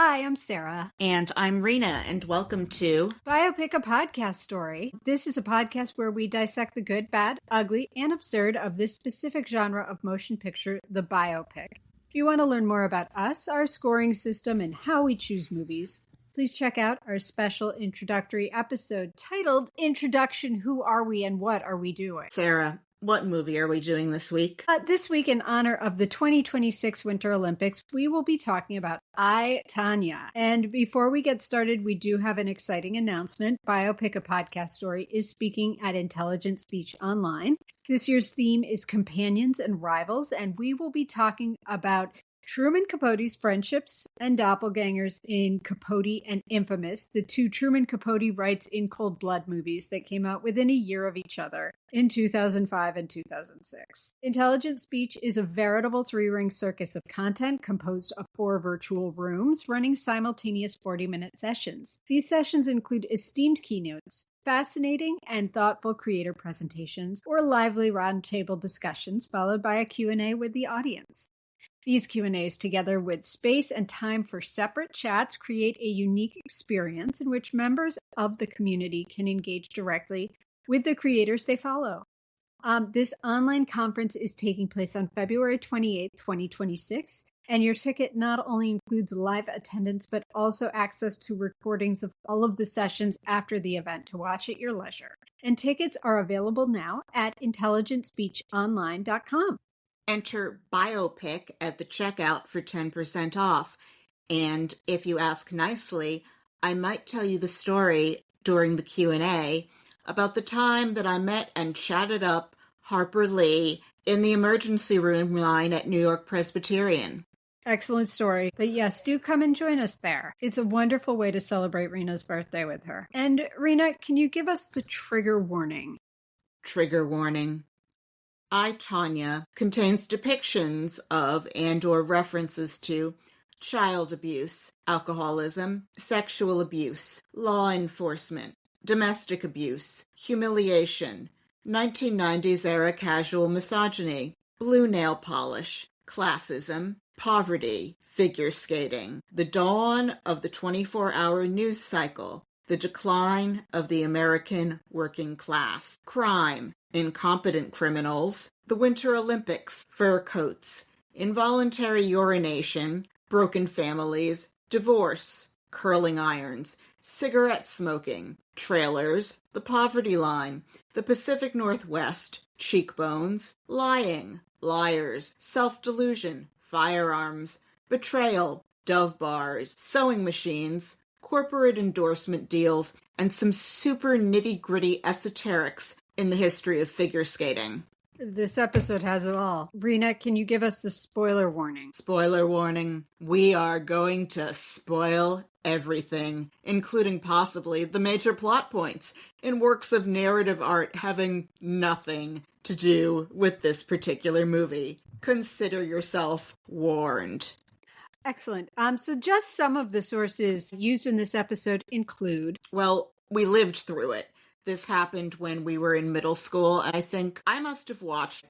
Hi, I'm Sara. And I'm Rena, and welcome to Biopic, a podcast story. This is a podcast where we dissect the good, bad, ugly, and absurd of this specific genre of motion picture, the biopic. If you want to learn more about us, our scoring system, and how we choose movies, please check out our special introductory episode titled Introduction, Who Are We and What Are We Doing? Sarah. What movie are we doing this week? This week, in honor of the 2026 Winter Olympics, we will be talking about I, Tonya. And before we get started, we do have an exciting announcement. Biopic, a podcast story, is speaking at Intelligent Speech Online. This year's theme is Companions and Rivals, and we will be talking about Truman Capote's friendships and doppelgangers in Capote and Infamous, the two Truman Capote writes in Cold Blood movies that came out within a year of each other in 2005 and 2006. Intelligent Speech is a veritable three-ring circus of content composed of 4 virtual rooms running simultaneous 40-minute sessions. These sessions include esteemed keynotes, fascinating and thoughtful creator presentations, or lively roundtable discussions followed by a Q&A with the audience. These Q&As, together with space and time for separate chats, create a unique experience in which members of the community can engage directly with the creators they follow. This online conference is taking place on February 28, 2026, and your ticket not only includes live attendance, but also access to recordings of all of the sessions after the event to watch at your leisure. And tickets are available now at intelligentspeechonline.com. Enter Biopic at the checkout for 10% off. And if you ask nicely, I might tell you the story during the Q&A about the time that I met and chatted up Harper Lee in the emergency room line at New York Presbyterian. Excellent story. But yes, do come and join us there. It's a wonderful way to celebrate Rena's birthday with her. And Rena, can you give us the trigger warning? Trigger warning. I, Tonya, contains depictions of and/or references to child abuse, alcoholism, sexual abuse, law enforcement, domestic abuse, humiliation, 1990s-era casual misogyny, blue nail polish, classism, poverty, figure skating, the dawn of the 24-hour news cycle, the decline of the American working class, crime, incompetent criminals, the Winter Olympics, fur coats, involuntary urination, broken families, divorce, curling irons, cigarette smoking, trailers, the poverty line, the Pacific Northwest, cheekbones, lying, liars, self-delusion, firearms, betrayal, Dove bars, sewing machines, corporate endorsement deals, and some super nitty-gritty esoterics in the history of figure skating. This episode has it all. Rena, can you give us the spoiler warning? Spoiler warning. We are going to spoil everything, including possibly the major plot points in works of narrative art having nothing to do with this particular movie. Consider yourself warned. Excellent. So just some of the sources used in this episode include... Well, we lived through it. This happened when we were in middle school. I think I must have watched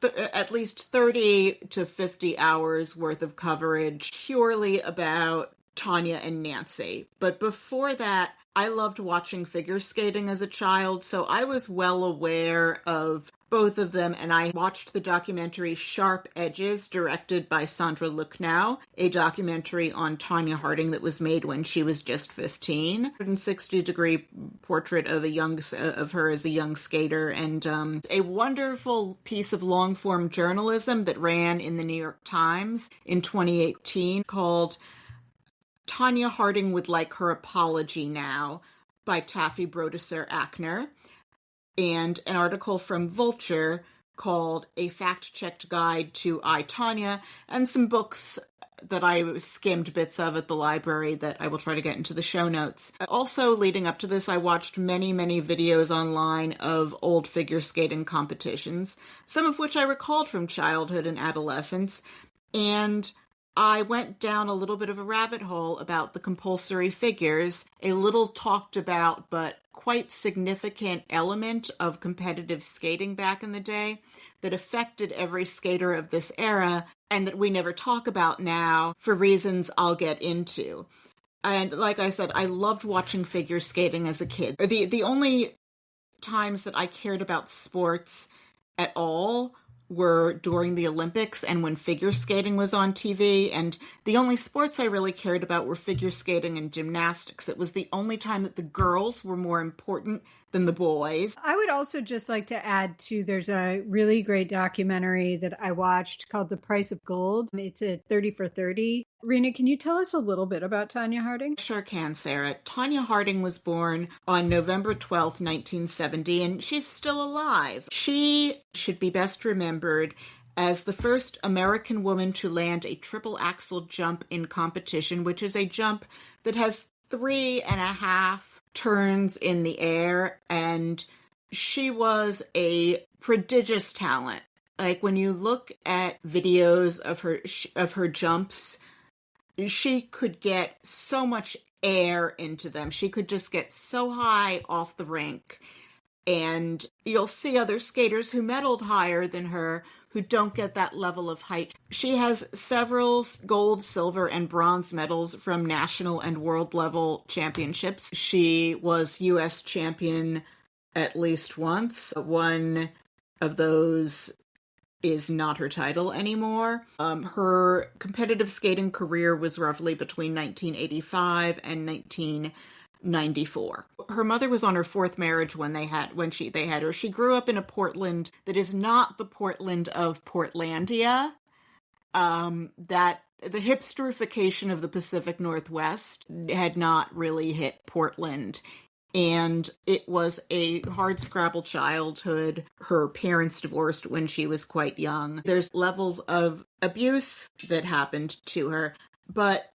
at least 30 to 50 hours worth of coverage purely about Tonya and Nancy. But before that, I loved watching figure skating as a child, so I was well aware of both of them, and I watched the documentary Sharp Edges, directed by Sandra Lucknow, a documentary on Tonya Harding that was made when she was just 15. 160-degree portrait of of her as a young skater, and a wonderful piece of long-form journalism that ran in the New York Times in 2018 called Tonya Harding Would Like Her Apology Now by Taffy Brodesser-Ackner, and an article from Vulture called A Fact-Checked Guide to I, Tonya, and some books that I skimmed bits of at the library that I will try to get into the show notes. Also, leading up to this, I watched many, many videos online of old figure skating competitions, some of which I recalled from childhood and adolescence, and I went down a little bit of a rabbit hole about the compulsory figures, a little talked about but quite significant element of competitive skating back in the day that affected every skater of this era and that we never talk about now for reasons I'll get into. And like I said, I loved watching figure skating as a kid. The only times that I cared about sports at all were during the Olympics and when figure skating was on TV, and the only sports I really cared about were figure skating and gymnastics. It was the only time that the girls were more important than the boys. I would also just like to add too, there's a really great documentary that I watched called The Price of Gold. It's a 30 for 30. Rena, can you tell us a little bit about Tonya Harding? Sure can, Sarah. Tonya Harding was born on November 12th, 1970, and she's still alive. She should be best remembered as the first American woman to land a triple axel jump in competition, which is a jump that has 3.5 turns in the air, and she was a prodigious talent. Like, when you look at videos of her jumps, she could get so much air into them. She could just get so high off the rink. And you'll see other skaters who medaled higher than her who don't get that level of height. She has several gold, silver, and bronze medals from national and world level championships. She was U.S. champion at least once. One of those is not her title anymore. Her competitive skating career was roughly between 1985 and 1994. Her mother was on her fourth marriage when they had her. She grew up in a Portland that is not the Portland of Portlandia. That the hipsterification of the Pacific Northwest had not really hit Portland. And it was a hardscrabble childhood. Her parents divorced when she was quite young. There's levels of abuse that happened to her. But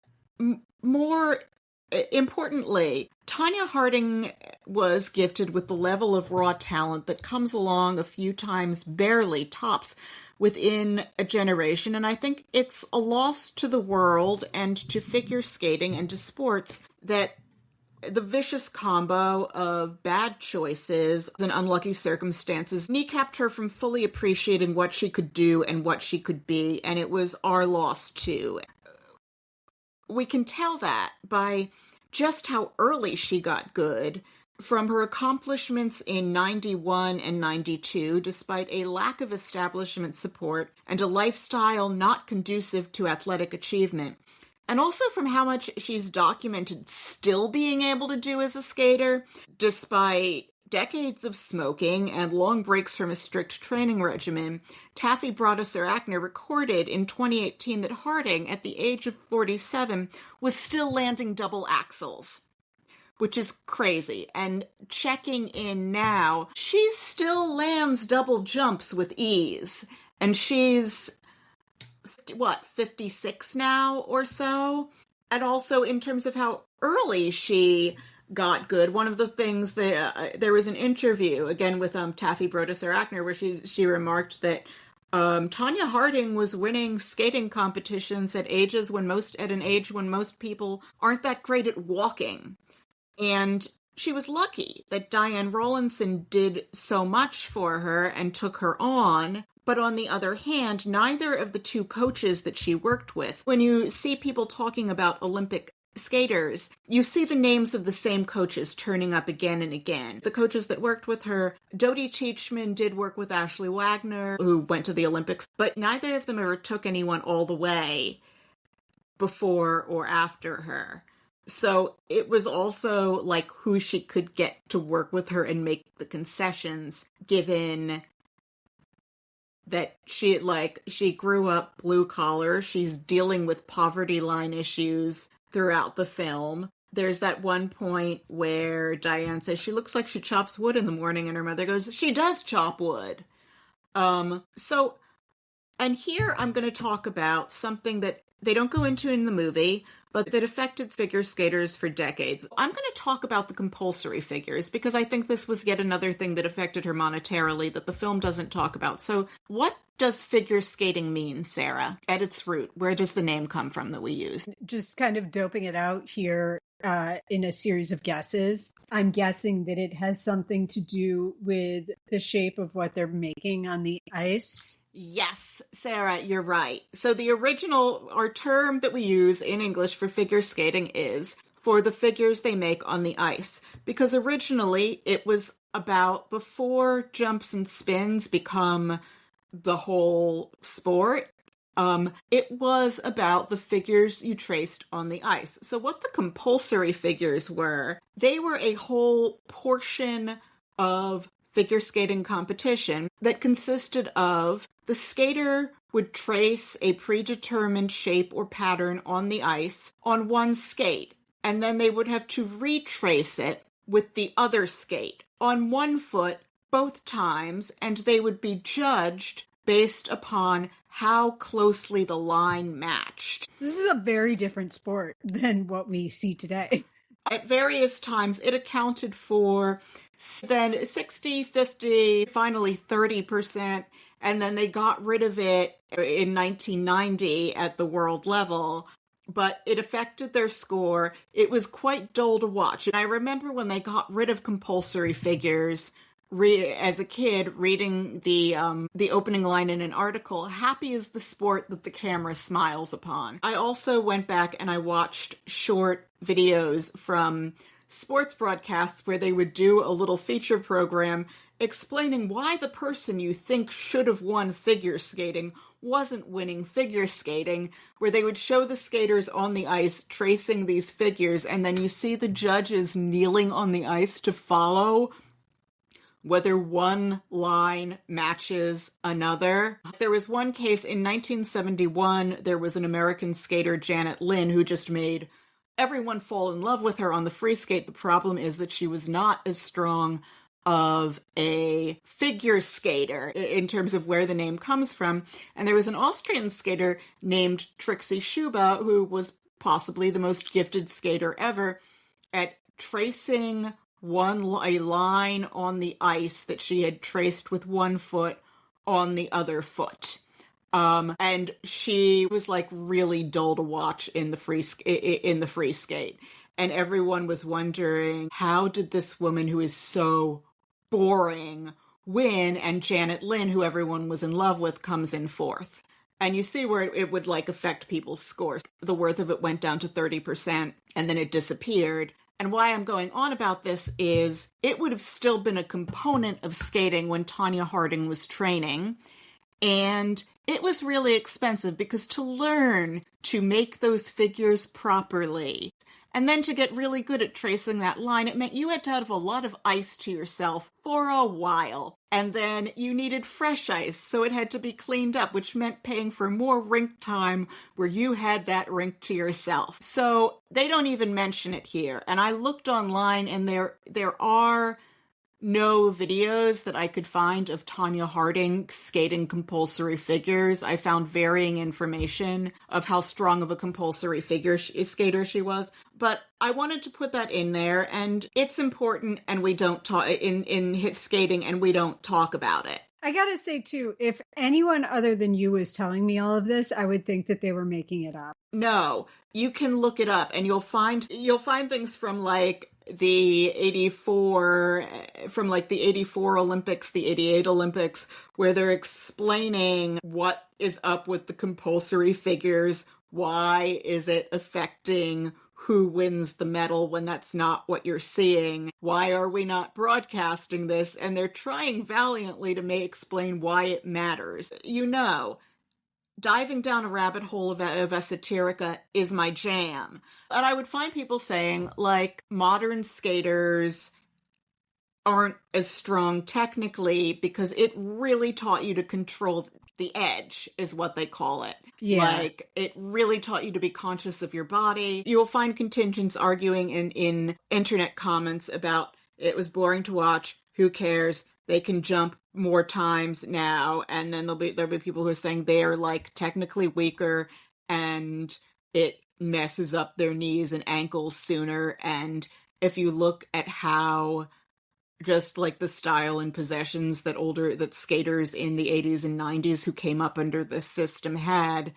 more importantly, Tonya Harding was gifted with the level of raw talent that comes along a few times, barely, tops, within a generation. And I think it's a loss to the world and to figure skating and to sports that the vicious combo of bad choices and unlucky circumstances kneecapped her from fully appreciating what she could do and what she could be, and it was our loss too. We can tell that by just how early she got good, from her accomplishments in 91 and 92, despite a lack of establishment support and a lifestyle not conducive to athletic achievement. And also from how much she's documented still being able to do as a skater, despite decades of smoking and long breaks from a strict training regimen. Taffy Brodesser-Akner recorded in 2018 that Harding, at the age of 47, was still landing double axels, which is crazy. And checking in now, she still lands double jumps with ease. And she's 56 now or so? And also in terms of how early she got good, one of the things that there was an interview again with Taffy Brodesser-Akner where she remarked that Tonya Harding was winning skating competitions at an age when most people aren't that great at walking. And she was lucky that Diane Rawlinson did so much for her and took her on. But on the other hand, neither of the two coaches that she worked with, when you see people talking about Olympic skaters, you see the names of the same coaches turning up again and again. The coaches that worked with her, Dodie Teachman did work with Ashley Wagner, who went to the Olympics, but neither of them ever took anyone all the way before or after her. So it was also like who she could get to work with her and make the concessions, given that she grew up blue collar. She's dealing with poverty line issues throughout the film. There's that one point where Diane says she looks like she chops wood in the morning, and her mother goes, "She does chop wood." So And here I'm going to talk about something that they don't go into in the movie, but that affected figure skaters for decades. I'm going to talk about the compulsory figures because I think this was yet another thing that affected her monetarily that the film doesn't talk about. So what does figure skating mean, Sarah, at its root? Where does the name come from that we use? Just kind of doping it out here in a series of guesses. I'm guessing that it has something to do with the shape of what they're making on the ice. Yes, Sarah, you're right. So the original, or term that we use in English for figure skating is for the figures they make on the ice. Because originally it was about before jumps and spins become the whole sport. It was about the figures you traced on the ice. So what the compulsory figures were, they were a whole portion of figure skating competition that consisted of the skater would trace a predetermined shape or pattern on the ice on one skate, and then they would have to retrace it with the other skate on one foot both times, and they would be judged based upon how closely the line matched. This is a very different sport than what we see today. At various times, it accounted for then 60, 50, finally 30%, and then they got rid of it in 1990 at the world level, but it affected their score. It was quite dull to watch. And I remember when they got rid of compulsory figures, as a kid, reading the opening line in an article, happy is the sport that the camera smiles upon. I also went back and I watched short videos from sports broadcasts where they would do a little feature program explaining why the person you think should have won figure skating wasn't winning figure skating, where they would show the skaters on the ice tracing these figures, and then you see the judges kneeling on the ice to follow whether one line matches another. There was one case in 1971, there was an American skater, Janet Lynn, who just made everyone fall in love with her on the free skate. The problem is that she was not as strong of a figure skater in terms of where the name comes from. And there was an Austrian skater named Trixie Schuba, who was possibly the most gifted skater ever at tracing a line on the ice that she had traced with one foot on the other foot. And she was like really dull to watch in the free skate. And everyone was wondering, how did this woman who is so boring win? And Janet Lynn, who everyone was in love with, comes in fourth. And you see where it would like affect people's scores. The worth of it went down to 30% and then it disappeared. And why I'm going on about this is it would have still been a component of skating when Tonya Harding was training. And it was really expensive because to learn to make those figures properly and then to get really good at tracing that line, it meant you had to have a lot of ice to yourself for a while. And then you needed fresh ice, so it had to be cleaned up, which meant paying for more rink time where you had that rink to yourself. So they don't even mention it here. And I looked online and there are no videos that I could find of Tonya Harding skating compulsory figures. I found varying information of how strong of a compulsory figure skater she was. But I wanted to put that in there, and it's important, and we don't talk in hit skating, and we don't talk about it. I gotta say, too, if anyone other than you was telling me all of this, I would think that they were making it up. No, you can look it up, and you'll find things from like the 84 Olympics, the 88 Olympics, where they're explaining what is up with the compulsory figures. Why is it affecting who wins the medal when that's not what you're seeing? Why are we not broadcasting this? And they're trying valiantly to explain why it matters. You know, diving down a rabbit hole of esoterica is my jam. And I would find people saying, like, modern skaters aren't as strong technically because it really taught you to control the edge, is what they call it. Yeah. Like, it really taught you to be conscious of your body. You will find contingents arguing in internet comments about it was boring to watch, who cares, they can jump more times now, and then there'll be people who are saying they are like technically weaker and it messes up their knees and ankles sooner. And if you look at how just like the style and possessions that skaters in the 80s and 90s who came up under this system had,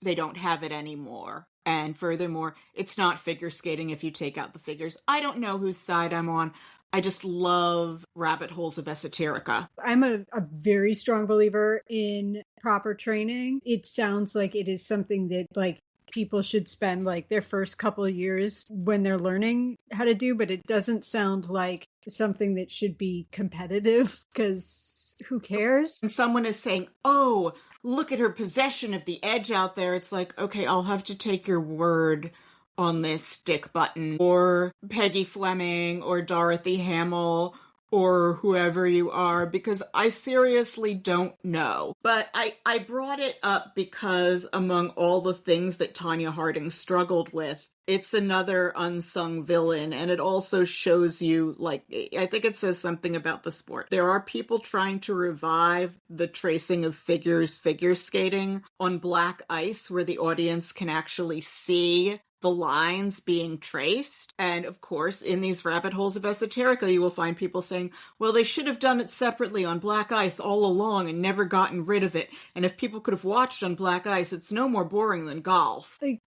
they don't have it anymore. And furthermore, it's not figure skating if you take out the figures. I don't know whose side I'm on. I just love rabbit holes of esoterica. I'm a very strong believer in proper training. It sounds like it is something that like people should spend like their first couple of years when they're learning how to do, but it doesn't sound like something that should be competitive because who cares? And someone is saying, oh, look at her possession of the edge out there. It's like, okay, I'll have to take your word on this stick button, or Peggy Fleming, or Dorothy Hamill, or whoever you are, because I seriously don't know. But I brought it up because among all the things that Tonya Harding struggled with, it's another unsung villain, and it also shows you, like, I think it says something about the sport. There are people trying to revive the tracing of figure skating on black ice, where the audience can actually see the lines being traced. And of course, in these rabbit holes of esoterica, you will find people saying, well, they should have done it separately on black ice all along and never gotten rid of it. And if people could have watched on black ice, it's no more boring than golf. Like,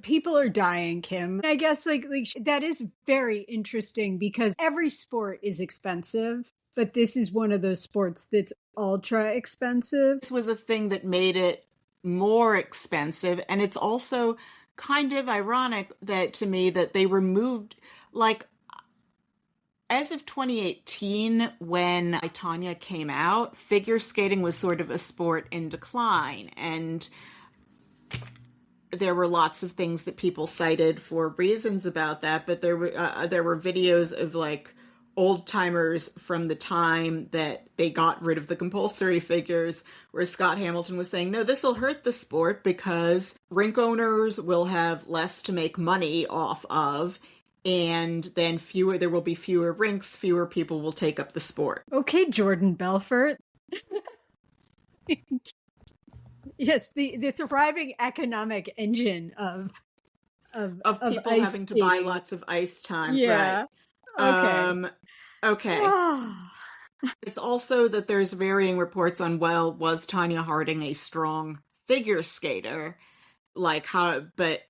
people are dying, Kim. I guess like that is very interesting because every sport is expensive, but this is one of those sports that's ultra expensive. This was a thing that made it more expensive, and it's also kind of ironic that to me that they removed, like, as of 2018 when I, Tonya came out, figure skating was sort of a sport in decline, and there were lots of things that people cited for reasons about that, but there were videos of like old timers from the time that they got rid of the compulsory figures, where Scott Hamilton was saying, no, this will hurt the sport because rink owners will have less to make money off of, and then there will be fewer rinks, fewer people will take up the sport. Okay, Jordan Belfort. Yes, the thriving economic engine of people having to buy lots of ice time. Yeah. Right. Okay. It's also that there's varying reports on, well, was Tonya Harding a strong figure skater? Like how, but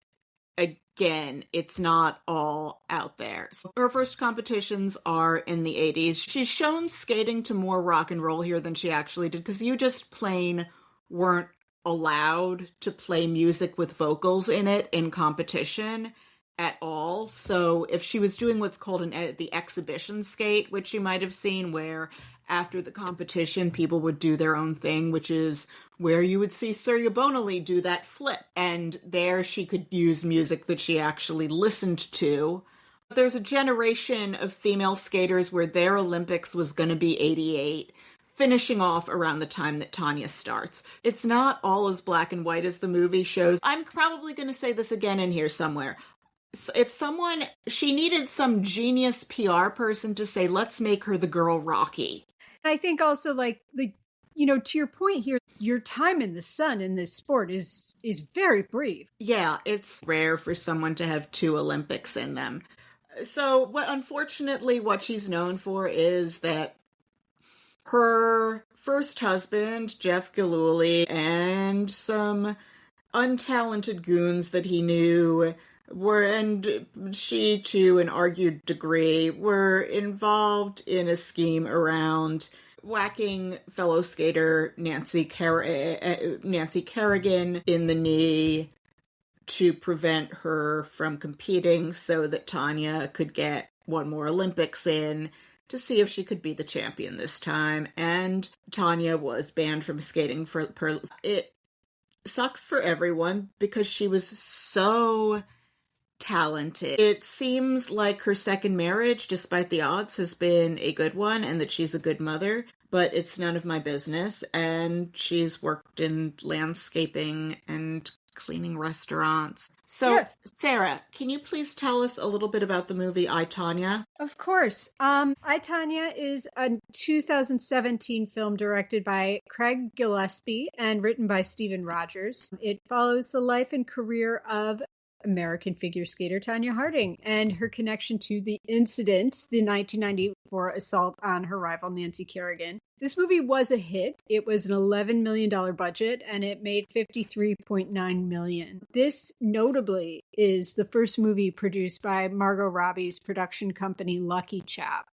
again, it's not all out there. So her first competitions are in the 80s. She's shown skating to more rock and roll here than she actually did, because you just plain weren't allowed to play music with vocals in it in competition at all. So if she was doing what's called the exhibition skate, which you might have seen, where after the competition people would do their own thing, which is where you would see Surya Bonali do that flip, and there she could use music that she actually listened to. There's a generation of female skaters where their Olympics was going to be 88, finishing off around the time that Tonya starts. It's not all as black and white as the movie shows. I'm probably going to say this again in here somewhere. So if she needed some genius PR person to say, let's make her the girl Rocky. I think also like, you know, to your point here, your time in the sun in this sport is very brief. Yeah, it's rare for someone to have 2 Olympics in them. So unfortunately, what she's known for is that her first husband, Jeff Gillooly, and some untalented goons that he knew and she, to an argued degree, were involved in a scheme around whacking fellow skater Nancy Kerrigan in the knee to prevent her from competing so that Tonya could get one more Olympics in, to see if she could be the champion this time. And Tonya was banned from skating it sucks for everyone because she was so talented. It seems like her second marriage, despite the odds, has been a good one and that she's a good mother, but it's none of my business. And she's worked in landscaping and cleaning restaurants. So, Yes. Sarah, can you please tell us a little bit about the movie I, Tonya? Of course. I, Tonya is a 2017 film directed by Craig Gillespie and written by Stephen Rogers. It follows the life and career of American figure skater Tonya Harding and her connection to the incident, the 1994 assault on her rival Nancy Kerrigan. This movie was a hit. It was an $11 million budget and it made $53.9 million. This notably is the first movie produced by Margot Robbie's production company Lucky Chap.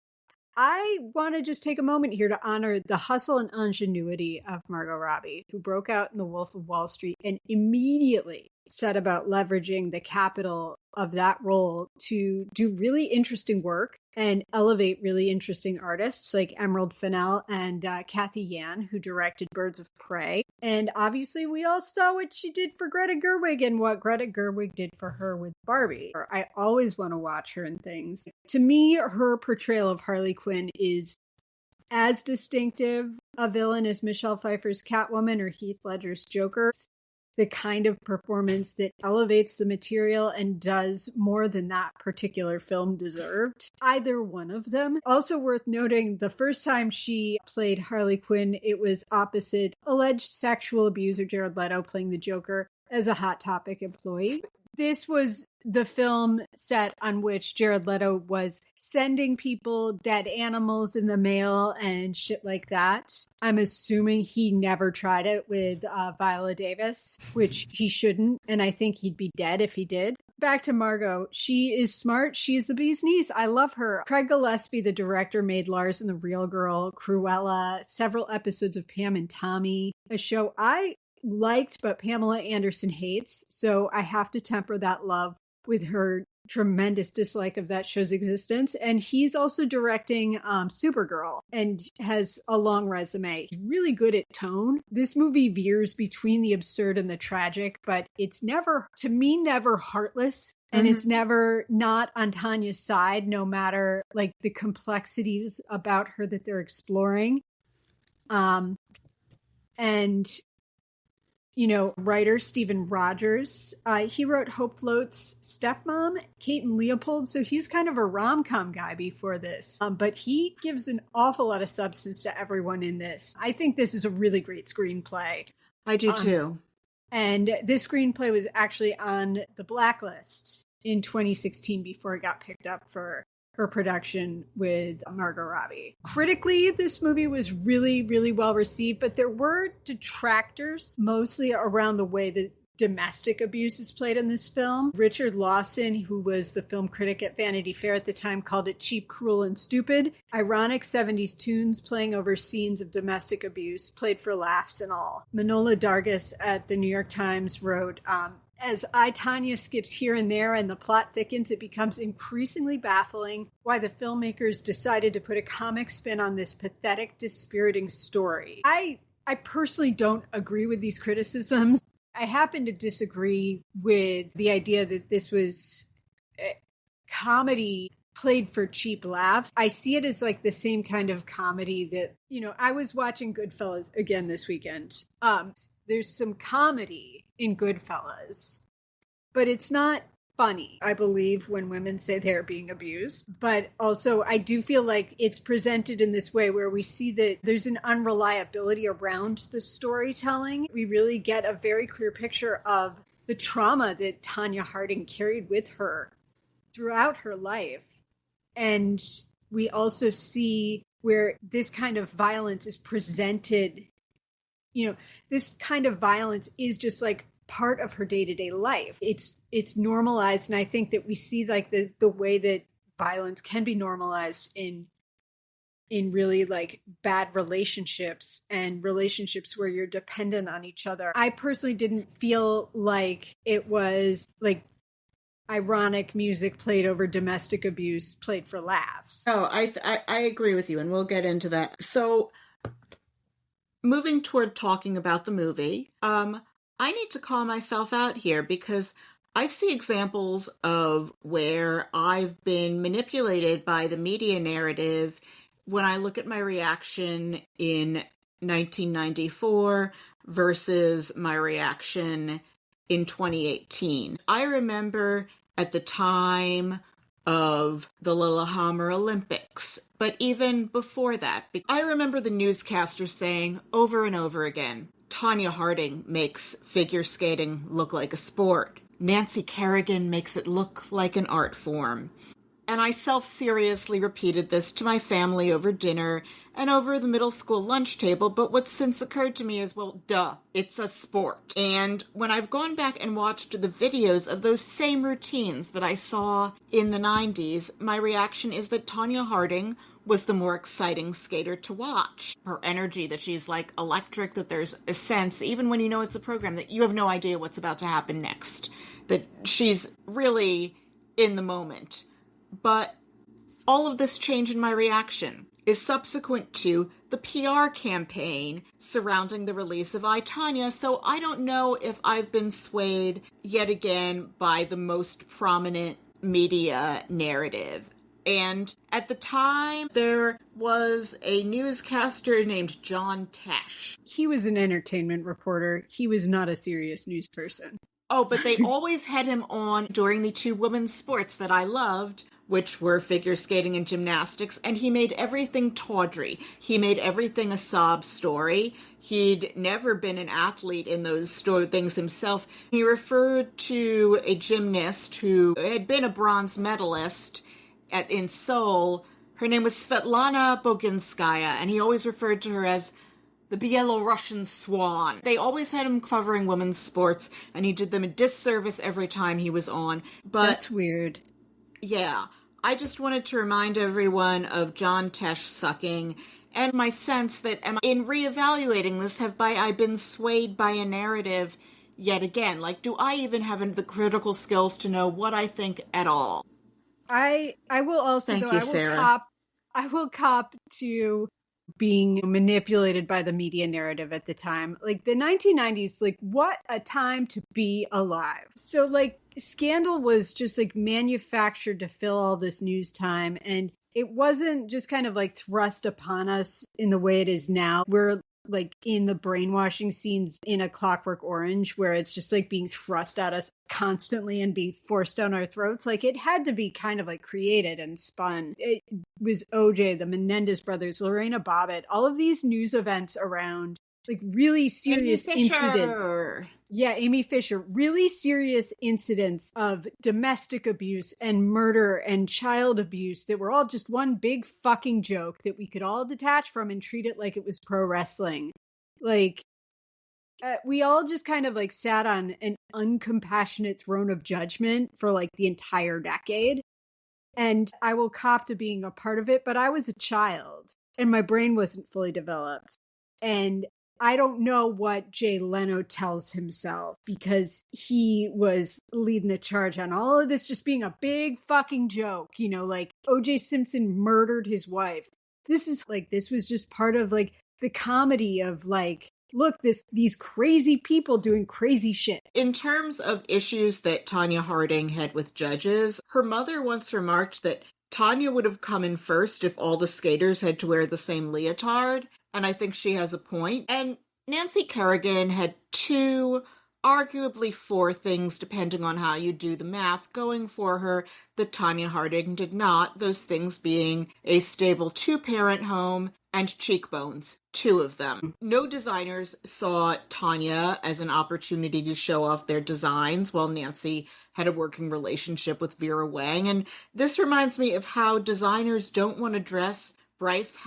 I want to just take a moment here to honor the hustle and ingenuity of Margot Robbie, who broke out in The Wolf of Wall Street and immediately set about leveraging the capital of that role to do really interesting work and elevate really interesting artists like Emerald Fennell and Kathy Yan, who directed Birds of Prey. And obviously we all saw what she did for Greta Gerwig and what Greta Gerwig did for her with Barbie. I always want to watch her in things. To me, her portrayal of Harley Quinn is as distinctive a villain as Michelle Pfeiffer's Catwoman or Heath Ledger's Joker. The kind of performance that elevates the material and does more than that particular film deserved. Either one of them. Also worth noting, the first time she played Harley Quinn, it was opposite alleged sexual abuser Jared Leto playing the Joker as a Hot Topic employee. This was the film set on which Jared Leto was sending people dead animals in the mail and shit like that. I'm assuming he never tried it with Viola Davis, which he shouldn't, and I think he'd be dead if he did. Back to Margot. She is smart. She's the bee's knees. I love her. Craig Gillespie, the director, made Lars and the Real Girl, Cruella, several episodes of Pam and Tommy, a show I liked, but Pamela Anderson hates. So I have to temper that love with her tremendous dislike of that show's existence. And he's also directing Supergirl and has a long resume. He's really good at tone. This movie veers between the absurd and the tragic, but it's never, to me, never heartless. And it's never not on Tanya's side, no matter like the complexities about her that they're exploring. And you know, writer Stephen Rogers, he wrote Hope Float's Stepmom, Kate and Leopold. So he's kind of a rom-com guy before this. But he gives an awful lot of substance to everyone in this. I think this is a really great screenplay. I do too. And this screenplay was actually on the blacklist in 2016 before it got picked up for her production with Margot Robbie. Critically, this movie was really, really well received, but there were detractors, mostly around the way that domestic abuse is played in this film. Richard Lawson, who was the film critic at Vanity Fair at the time, called it cheap, cruel, and stupid. Ironic 70s tunes playing over scenes of domestic abuse, played for laughs and all. Manola Dargis at the New York Times wrote, as I, Tonya, skips here and there and the plot thickens, it becomes increasingly baffling why the filmmakers decided to put a comic spin on this pathetic, dispiriting story. I personally don't agree with these criticisms. I happen to disagree with the idea that this was comedy played for cheap laughs. I see it as like the same kind of comedy that, you know, I was watching Goodfellas again this weekend. There's some comedy in Goodfellas, but it's not funny, I believe, when women say they're being abused. But also, I do feel like it's presented in this way where we see that there's an unreliability around the storytelling. We really get a very clear picture of the trauma that Tonya Harding carried with her throughout her life. And we also see where this kind of violence is presented. You know, this kind of violence is just like part of her day-to-day life. It's normalized. And I think that we see like the way that violence can be normalized in really like bad relationships and relationships where you're dependent on each other. I personally didn't feel like it was like ironic music played over domestic abuse played for laughs. Oh, I agree with you, and we'll get into that. So moving toward talking about the movie, I need to call myself out here because I see examples of where I've been manipulated by the media narrative when I look at my reaction in 1994 versus my reaction in 2018. I remember at the time of the Lillehammer Olympics, but even before that, I remember the newscasters saying over and over again, Tonya Harding makes figure skating look like a sport. Nancy Kerrigan makes it look like an art form. And I self-seriously repeated this to my family over dinner and over the middle school lunch table, but what's since occurred to me is, well, duh, it's a sport. And when I've gone back and watched the videos of those same routines that I saw in the 90s, my reaction is that Tonya Harding was the more exciting skater to watch. Her energy, that she's like electric, that there's a sense, even when you know it's a program, that you have no idea what's about to happen next, that she's really in the moment. But all of this change in my reaction is subsequent to the PR campaign surrounding the release of I, Tonya, so I don't know if I've been swayed yet again by the most prominent media narrative. And at the time, there was a newscaster named John Tesh. He was an entertainment reporter. He was not a serious news person. Oh, but they always had him on during the two women's sports that I loved, which were figure skating and gymnastics, and he made everything tawdry. He made everything a sob story. He'd never been an athlete in those things himself. He referred to a gymnast who had been a bronze medalist in Seoul. Her name was Svetlana Boginskaya, and he always referred to her as the Belarusian swan. They always had him covering women's sports, and he did them a disservice every time he was on. But that's weird. Yeah, I just wanted to remind everyone of John Tesh sucking, and my sense that in reevaluating this, have I been swayed by a narrative yet again? Like, do I even have the critical skills to know what I think at all? I will also, Thank though, you, I will Sarah. I will cop to being manipulated by the media narrative at the time. Like, the 1990s, like, what a time to be alive. So, like, Scandal was just, like, manufactured to fill all this news time, and it wasn't just kind of, like, thrust upon us in the way it is now. We're, like, in the brainwashing scenes in A Clockwork Orange, where it's just, like, being thrust at us constantly and being forced down our throats. Like, it had to be kind of, like, created and spun. It was OJ, the Menendez brothers, Lorena Bobbitt, all of these news events around, like, really serious incidents. Yeah, Amy Fisher. Really serious incidents of domestic abuse and murder and child abuse that were all just one big fucking joke that we could all detach from and treat it like it was pro wrestling. Like, we all just kind of, like, sat on an uncompassionate throne of judgment for, like, the entire decade. And I will cop to being a part of it, but I was a child and my brain wasn't fully developed. And I don't know what Jay Leno tells himself, because he was leading the charge on all of this just being a big fucking joke, you know, like O.J. Simpson murdered his wife. This was just part of, like, the comedy of, like, look, these crazy people doing crazy shit. In terms of issues that Tonya Harding had with judges, her mother once remarked that Tonya would have come in first if all the skaters had to wear the same leotard, and I think she has a point. And Nancy Kerrigan had two, arguably four things, depending on how you do the math, going for her that Tonya Harding did not, those things being a stable two-parent home and cheekbones, two of them. No designers saw Tonya as an opportunity to show off their designs, while Nancy had a working relationship with Vera Wang. And this reminds me of how designers don't want to dress Bryce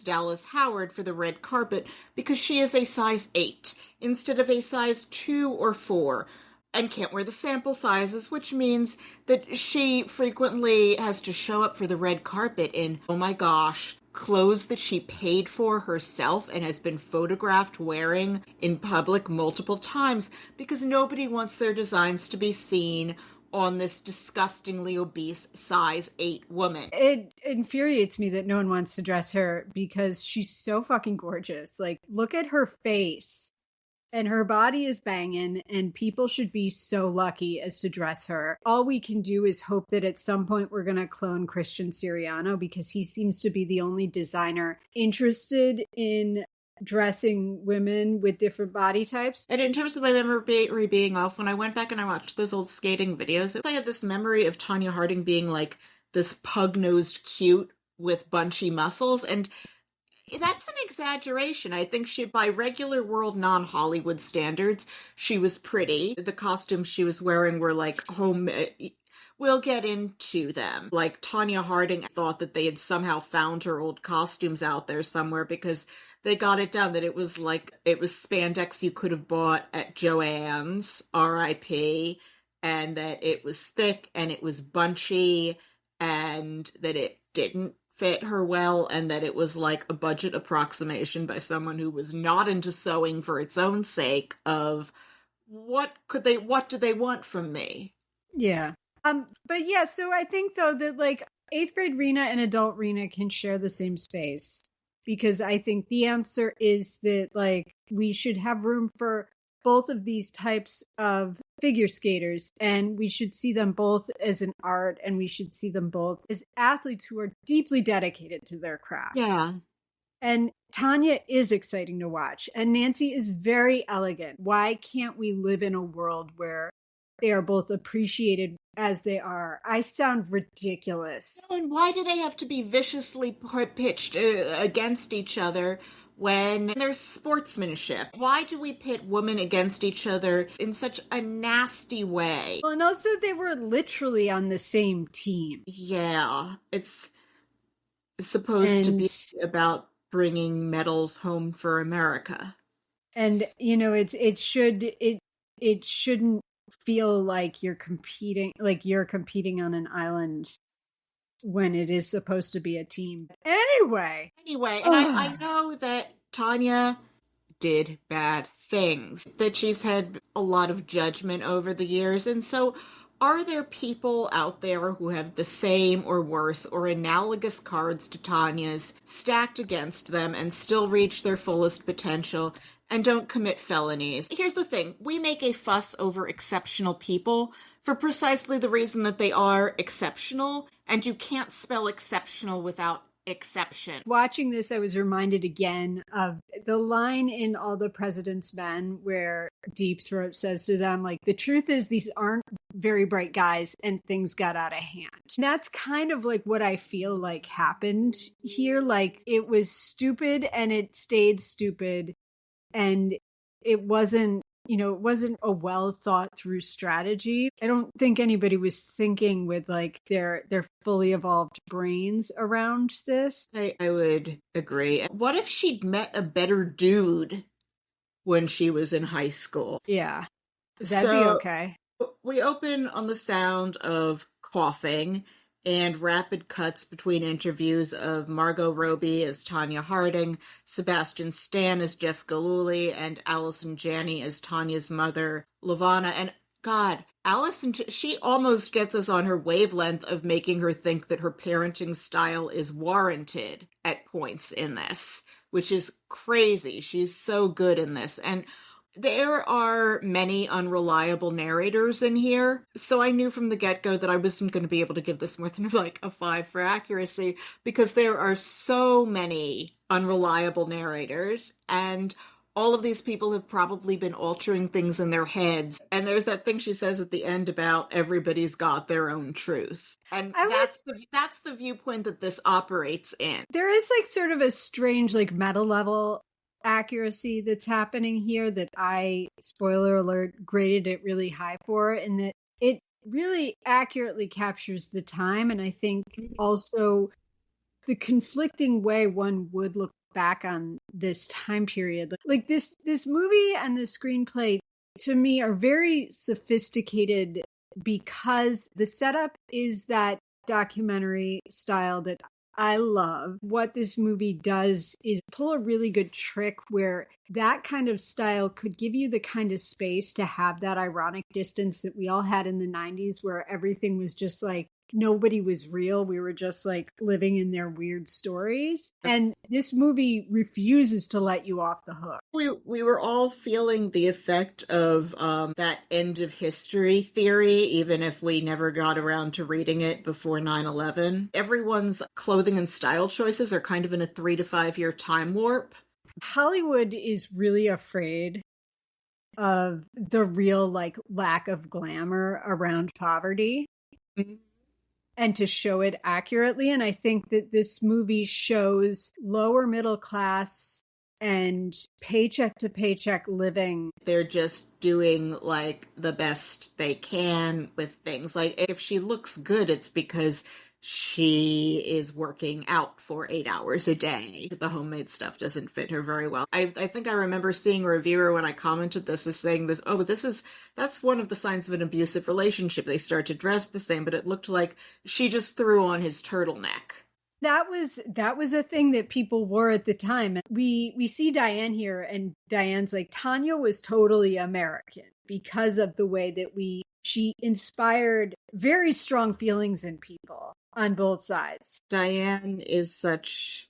Dallas Howard for the red carpet because she is a size 8 instead of a size 2 or 4. And can't wear the sample sizes, which means that she frequently has to show up for the red carpet in, oh my gosh, clothes that she paid for herself and has been photographed wearing in public multiple times because nobody wants their designs to be seen on this disgustingly obese size 8 woman. It infuriates me that no one wants to dress her because she's so fucking gorgeous. Like, look at her face. And her body is banging, and people should be so lucky as to dress her. All we can do is hope that at some point we're going to clone Christian Siriano, because he seems to be the only designer interested in dressing women with different body types. And in terms of my memory being off, when I went back and I watched those old skating videos, I had this memory of Tonya Harding being like this pug-nosed cute with bunchy muscles, and that's an exaggeration. I think she, by regular world non-Hollywood standards, she was pretty. The costumes she was wearing were like home. We'll get into them. Like, Tonya Harding thought that they had somehow found her old costumes out there somewhere because they got it down that it was spandex you could have bought at Joann's, R.I.P., and that it was thick and it was bunchy and that it didn't fit her well, and that it was like a budget approximation by someone who was not into sewing for its own sake of what do they want from me? Yeah. But yeah, so I think though that like 8th grade Rena and adult Rena can share the same space, because I think the answer is that like we should have room for both of these types of figure skaters, and we should see them both as an art, and we should see them both as athletes who are deeply dedicated to their craft. Yeah. And Tonya is exciting to watch, and Nancy is very elegant. Why can't we live in a world where they are both appreciated as they are? I sound ridiculous. And why do they have to be viciously pitched against each other when there's sportsmanship? Why do we pit women against each other in such a nasty way? Well, and also they were literally on the same team. Yeah, it's supposed to be about bringing medals home for America. And, you know, it shouldn't feel like you're competing on an island when it is supposed to be a team. Anyway, and I know that Tonya did bad things, that she's had a lot of judgment over the years, and so are there people out there who have the same or worse or analogous cards to Tonya's stacked against them and still reach their fullest potential and don't commit felonies? Here's the thing. We make a fuss over exceptional people for precisely the reason that they are exceptional, and you can't spell exceptional without exception. Watching this, I was reminded again of the line in All the President's Men where Deep Throat says to them, like, the truth is these aren't very bright guys and things got out of hand. And that's kind of like what I feel like happened here. Like, it was stupid and it stayed stupid, and it wasn't a well thought through strategy. I don't think anybody was thinking with like their fully evolved brains around this. I would agree. What if she'd met a better dude when she was in high school? Yeah. That'd be okay. We open on the sound of coughing and rapid cuts between interviews of Margot Robbie as Tonya Harding, Sebastian Stan as Jeff Gillooly, and Allison Janney as Tanya's mother, Lavana. And God, Allison, she almost gets us on her wavelength of making her think that her parenting style is warranted at points in this, which is crazy. She's so good in this. And there are many unreliable narrators in here, so I knew from the get-go that I wasn't going to be able to give this more than like a 5 for accuracy, because there are so many unreliable narrators, and all of these people have probably been altering things in their heads. And there's that thing she says at the end about everybody's got their own truth. And that's the viewpoint that this operates in. There is like sort of a strange like meta level accuracy that's happening here that I, spoiler alert, graded it really high for, and that it really accurately captures the time, and I think also the conflicting way one would look back on this time period. Like this movie and the screenplay to me are very sophisticated because the setup is that documentary style that I love. What this movie does is pull a really good trick where that kind of style could give you the kind of space to have that ironic distance that we all had in the 90s, where everything was just like, nobody was real. We were just like living in their weird stories. And this movie refuses to let you off the hook. We were all feeling the effect of that end of history theory, even if we never got around to reading it before 9/11. Everyone's clothing and style choices are kind of in a 3 to 5 year time warp Hollywood is really afraid of the real lack of glamour around poverty and to show it accurately. And I think that this movie shows lower middle class and paycheck to paycheck living. They're just doing the best they can with things. If she looks good, it's because she is working out for 8 hours a day. The homemade stuff doesn't fit her very well. I think I remember seeing a reviewer when I commented this as saying this, that's one of the signs of an abusive relationship. They start to dress the same, but it looked like she just threw on his turtleneck. That was a thing that people wore at the time. We see Diane here, and Diane's like, Tonya was totally American because of the way that she inspired very strong feelings in people on both sides. Diane is such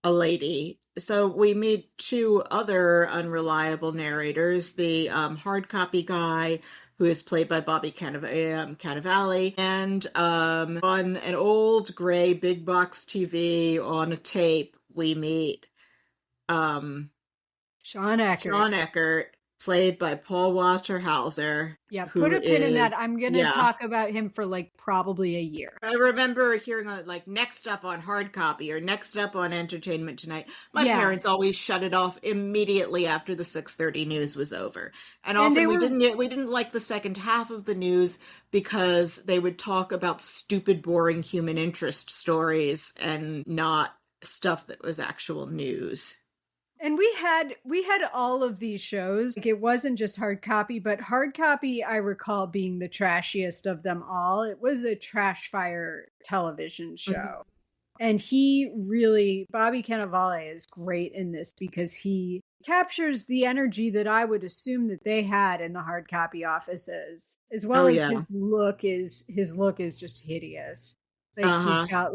a lady. So we meet two other unreliable narrators, the hard copy guy, who is played by Bobby Cannavale, and on an old gray big box TV on a tape, we meet Sean Eckert, played by Paul Walter Hauser. Yeah, put a pin in that. I'm going to talk about him for probably a year. I remember hearing next up on hard copy or next up on Entertainment Tonight. My parents always shut it off immediately after the 6:30 news was over. And often we didn't like the second half of the news because they would talk about stupid, boring human interest stories and not stuff that was actual news. And we had all of these shows. It wasn't just hard copy, but hard copy, I recall being the trashiest of them all. It was a trash fire television show. Mm-hmm. And Bobby Cannavale is great in this because he captures the energy that I would assume that they had in the hard copy offices, as well as his look is just hideous. He's got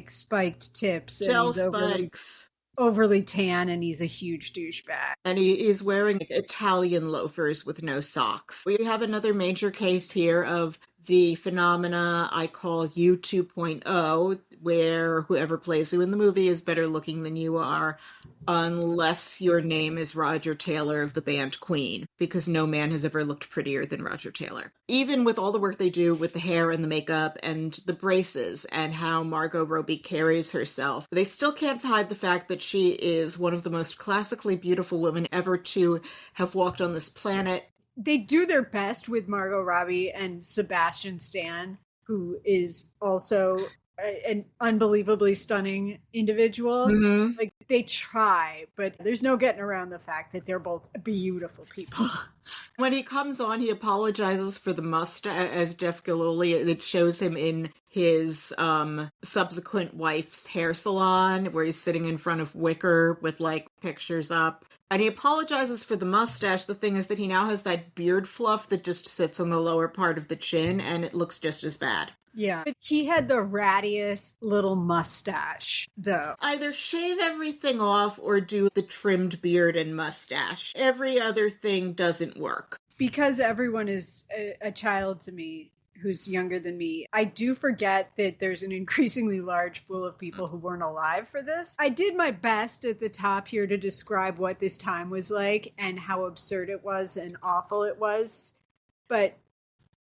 spiked tips Shell and spikes. Overly tan, and he's a huge douchebag. And he is wearing Italian loafers with no socks. We have another major case here of the phenomena I call U 2.0, where whoever plays you in the movie is better looking than you are, unless your name is Roger Taylor of the band Queen, because no man has ever looked prettier than Roger Taylor. Even with all the work they do with the hair and the makeup and the braces and how Margot Robbie carries herself, they still can't hide the fact that she is one of the most classically beautiful women ever to have walked on this planet. They do their best with Margot Robbie and Sebastian Stan, who is also an unbelievably stunning individual. Mm-hmm. They try, but there's no getting around the fact that they're both beautiful people. When he comes on, he apologizes for the mustache as Jeff Gillooly. It shows him in his subsequent wife's hair salon, where he's sitting in front of Wicker with pictures up. And he apologizes for the mustache. The thing is that he now has that beard fluff that just sits on the lower part of the chin, and it looks just as bad. Yeah. But he had the rattiest little mustache, though. Either shave everything off or do the trimmed beard and mustache. Every other thing doesn't work. Because everyone is a child to me who's younger than me, I do forget that there's an increasingly large pool of people who weren't alive for this. I did my best at the top here to describe what this time was like and how absurd it was and awful it was. But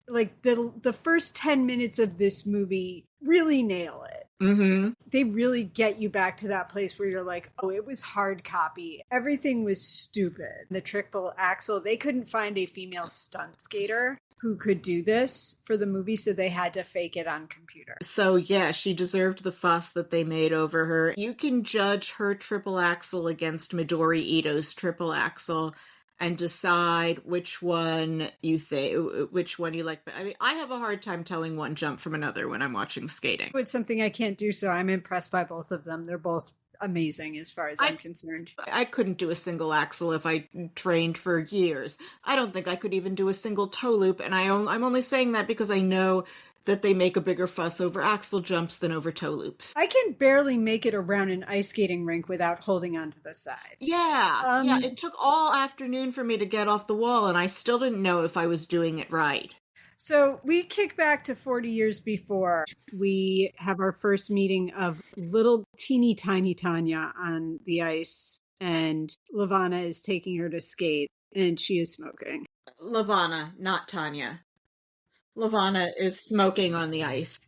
the first 10 minutes of this movie really nail it. Mm-hmm. They really get you back to that place where you're like, oh, it was hard copy. Everything was stupid. The triple axel, they couldn't find a female stunt skater who could do this for the movie, so they had to fake it on computer. So yeah, she deserved the fuss that they made over her. You can judge her triple axel against Midori Ito's triple axel and decide which one you like. I mean, I have a hard time telling one jump from another when I'm watching skating. It's something I can't do, so I'm impressed by both of them. They're both amazing as far as I'm concerned. I couldn't do a single axel if I trained for years. I don't think I could even do a single toe loop, and I'm only saying that because I know that they make a bigger fuss over axle jumps than over toe loops. I can barely make it around an ice skating rink without holding onto the side. Yeah, it took all afternoon for me to get off the wall, and I still didn't know if I was doing it right. So we kick back to 40 years before. We have our first meeting of little teeny tiny Tonya on the ice and Levana is taking her to skate, and she is smoking. Levana, not Tonya. Levana is smoking on the ice.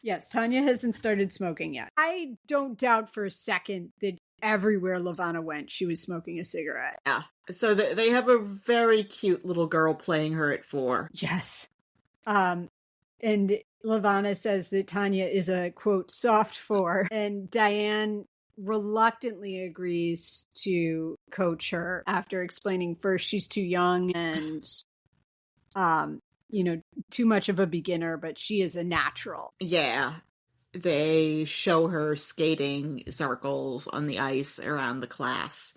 Yes, Tonya hasn't started smoking yet. I don't doubt for a second that everywhere Levana went, she was smoking a cigarette. Yeah. So they have a very cute little girl playing her at 4. Yes. And Levana says that Tonya is a, quote, soft 4. And Diane reluctantly agrees to coach her after explaining first she's too young and, too much of a beginner, but she is a natural. Yeah. They show her skating circles on the ice around the class.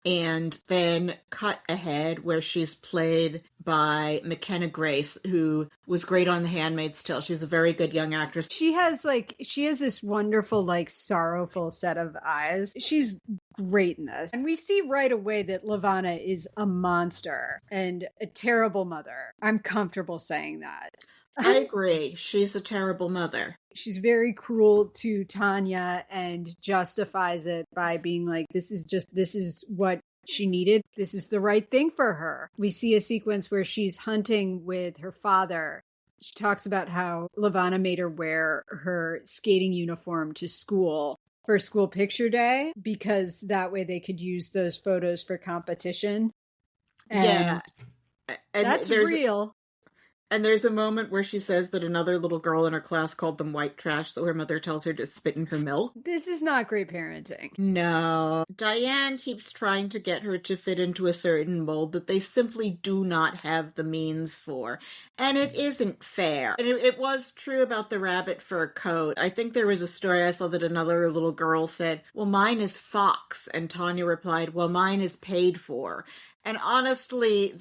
And then cut ahead where she's played by McKenna Grace, who was great on The Handmaid's Tale. She's a very good young actress. She has this wonderful, sorrowful set of eyes. She's great in this. And we see right away that Levana is a monster and a terrible mother. I'm comfortable saying that. I agree. She's a terrible mother. She's very cruel to Tonya and justifies it by being like, this is what she needed. This is the right thing for her. We see a sequence where she's hunting with her father. She talks about how Levana made her wear her skating uniform to school for school picture day because that way they could use those photos for competition. And yeah. And that's real. And there's a moment where she says that another little girl in her class called them white trash, so her mother tells her to spit in her milk. This is not great parenting. No. Diane keeps trying to get her to fit into a certain mold that they simply do not have the means for. And it isn't fair. And it was true about the rabbit fur coat. I think there was a story I saw that another little girl said, well, mine is fox. And Tonya replied, well, mine is paid for. And honestly,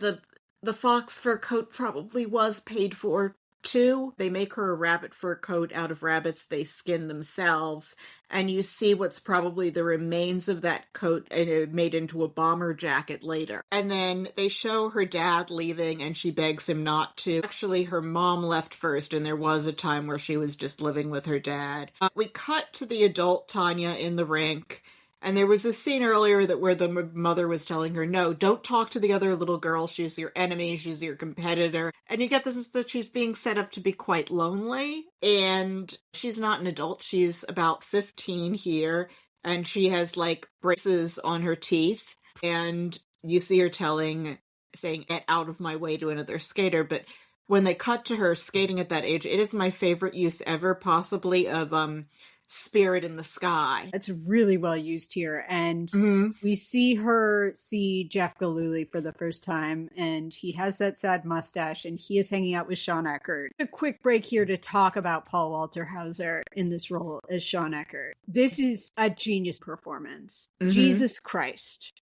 the fox fur coat probably was paid for, too. They make her a rabbit fur coat out of rabbits they skin themselves, and you see what's probably the remains of that coat made into a bomber jacket later. And then they show her dad leaving, and she begs him not to. Actually, her mom left first, and there was a time where she was just living with her dad. We cut to the adult Tonya in the rink. And there was a scene earlier where the mother was telling her, no, don't talk to the other little girl. She's your enemy. She's your competitor. And you get the sense that she's being set up to be quite lonely. And she's not an adult. She's about 15 here. And she has braces on her teeth. And you see her saying, get out of my way to another skater. But when they cut to her skating at that age, it is my favorite use ever, possibly, of, spirit in the sky. That's really well used here. And we see her see Jeff Galooly for the first time, and he has that sad mustache, and he is hanging out with Sean Eckert. A quick break here to talk about Paul Walter Hauser in this role as Sean Eckert. This is a genius performance. Jesus Christ.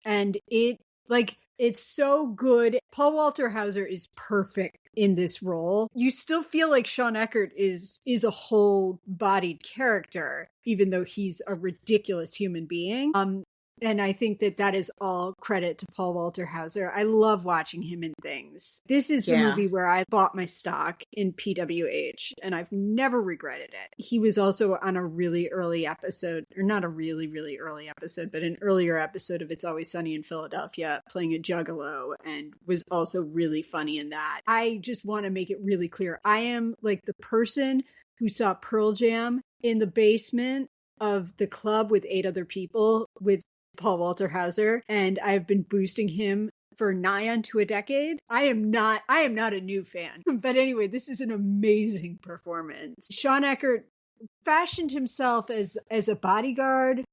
And it's so good. Paul Walter Hauser is perfect in this role. You still feel like Sean Eckert is a whole-bodied character, even though he's a ridiculous human being. And I think that is all credit to Paul Walter Hauser. I love watching him in things. This is the movie where I bought my stock in PWH, and I've never regretted it. He was also on a really early episode, or not a really, really early episode, but an earlier episode of It's Always Sunny in Philadelphia, playing a juggalo, and was also really funny in that. I just want to make it really clear. I am the person who saw Pearl Jam in the basement of the club with 8 other people with Paul Walter Hauser, and I've been boosting him for nigh onto a decade. I am not a new fan. But anyway, this is an amazing performance. Sean Eckert fashioned himself as a bodyguard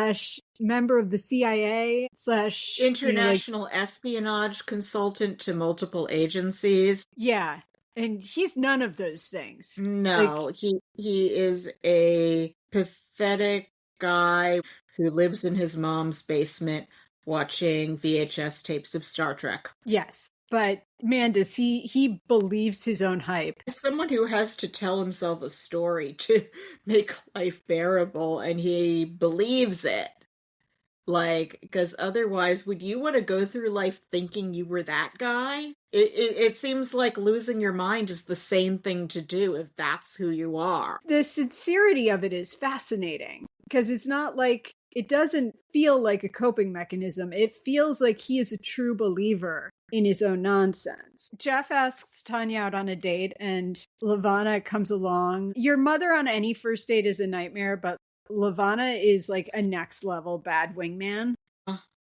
/ member of the CIA / international espionage consultant to multiple agencies. Yeah. And he's none of those things. No, he is a pathetic guy who lives in his mom's basement watching VHS tapes of Star Trek. Yes, but man, does he believes his own hype. Someone who has to tell himself a story to make life bearable, and he believes it. Because otherwise, would you want to go through life thinking you were that guy? It seems like losing your mind is the sane thing to do if that's who you are. The sincerity of it is fascinating, because it's not like it doesn't feel like a coping mechanism. It feels like he is a true believer in his own nonsense. Jeff asks Tonya out on a date, and Levana comes along. Your mother on any first date is a nightmare, but Levana is like a next level bad wingman.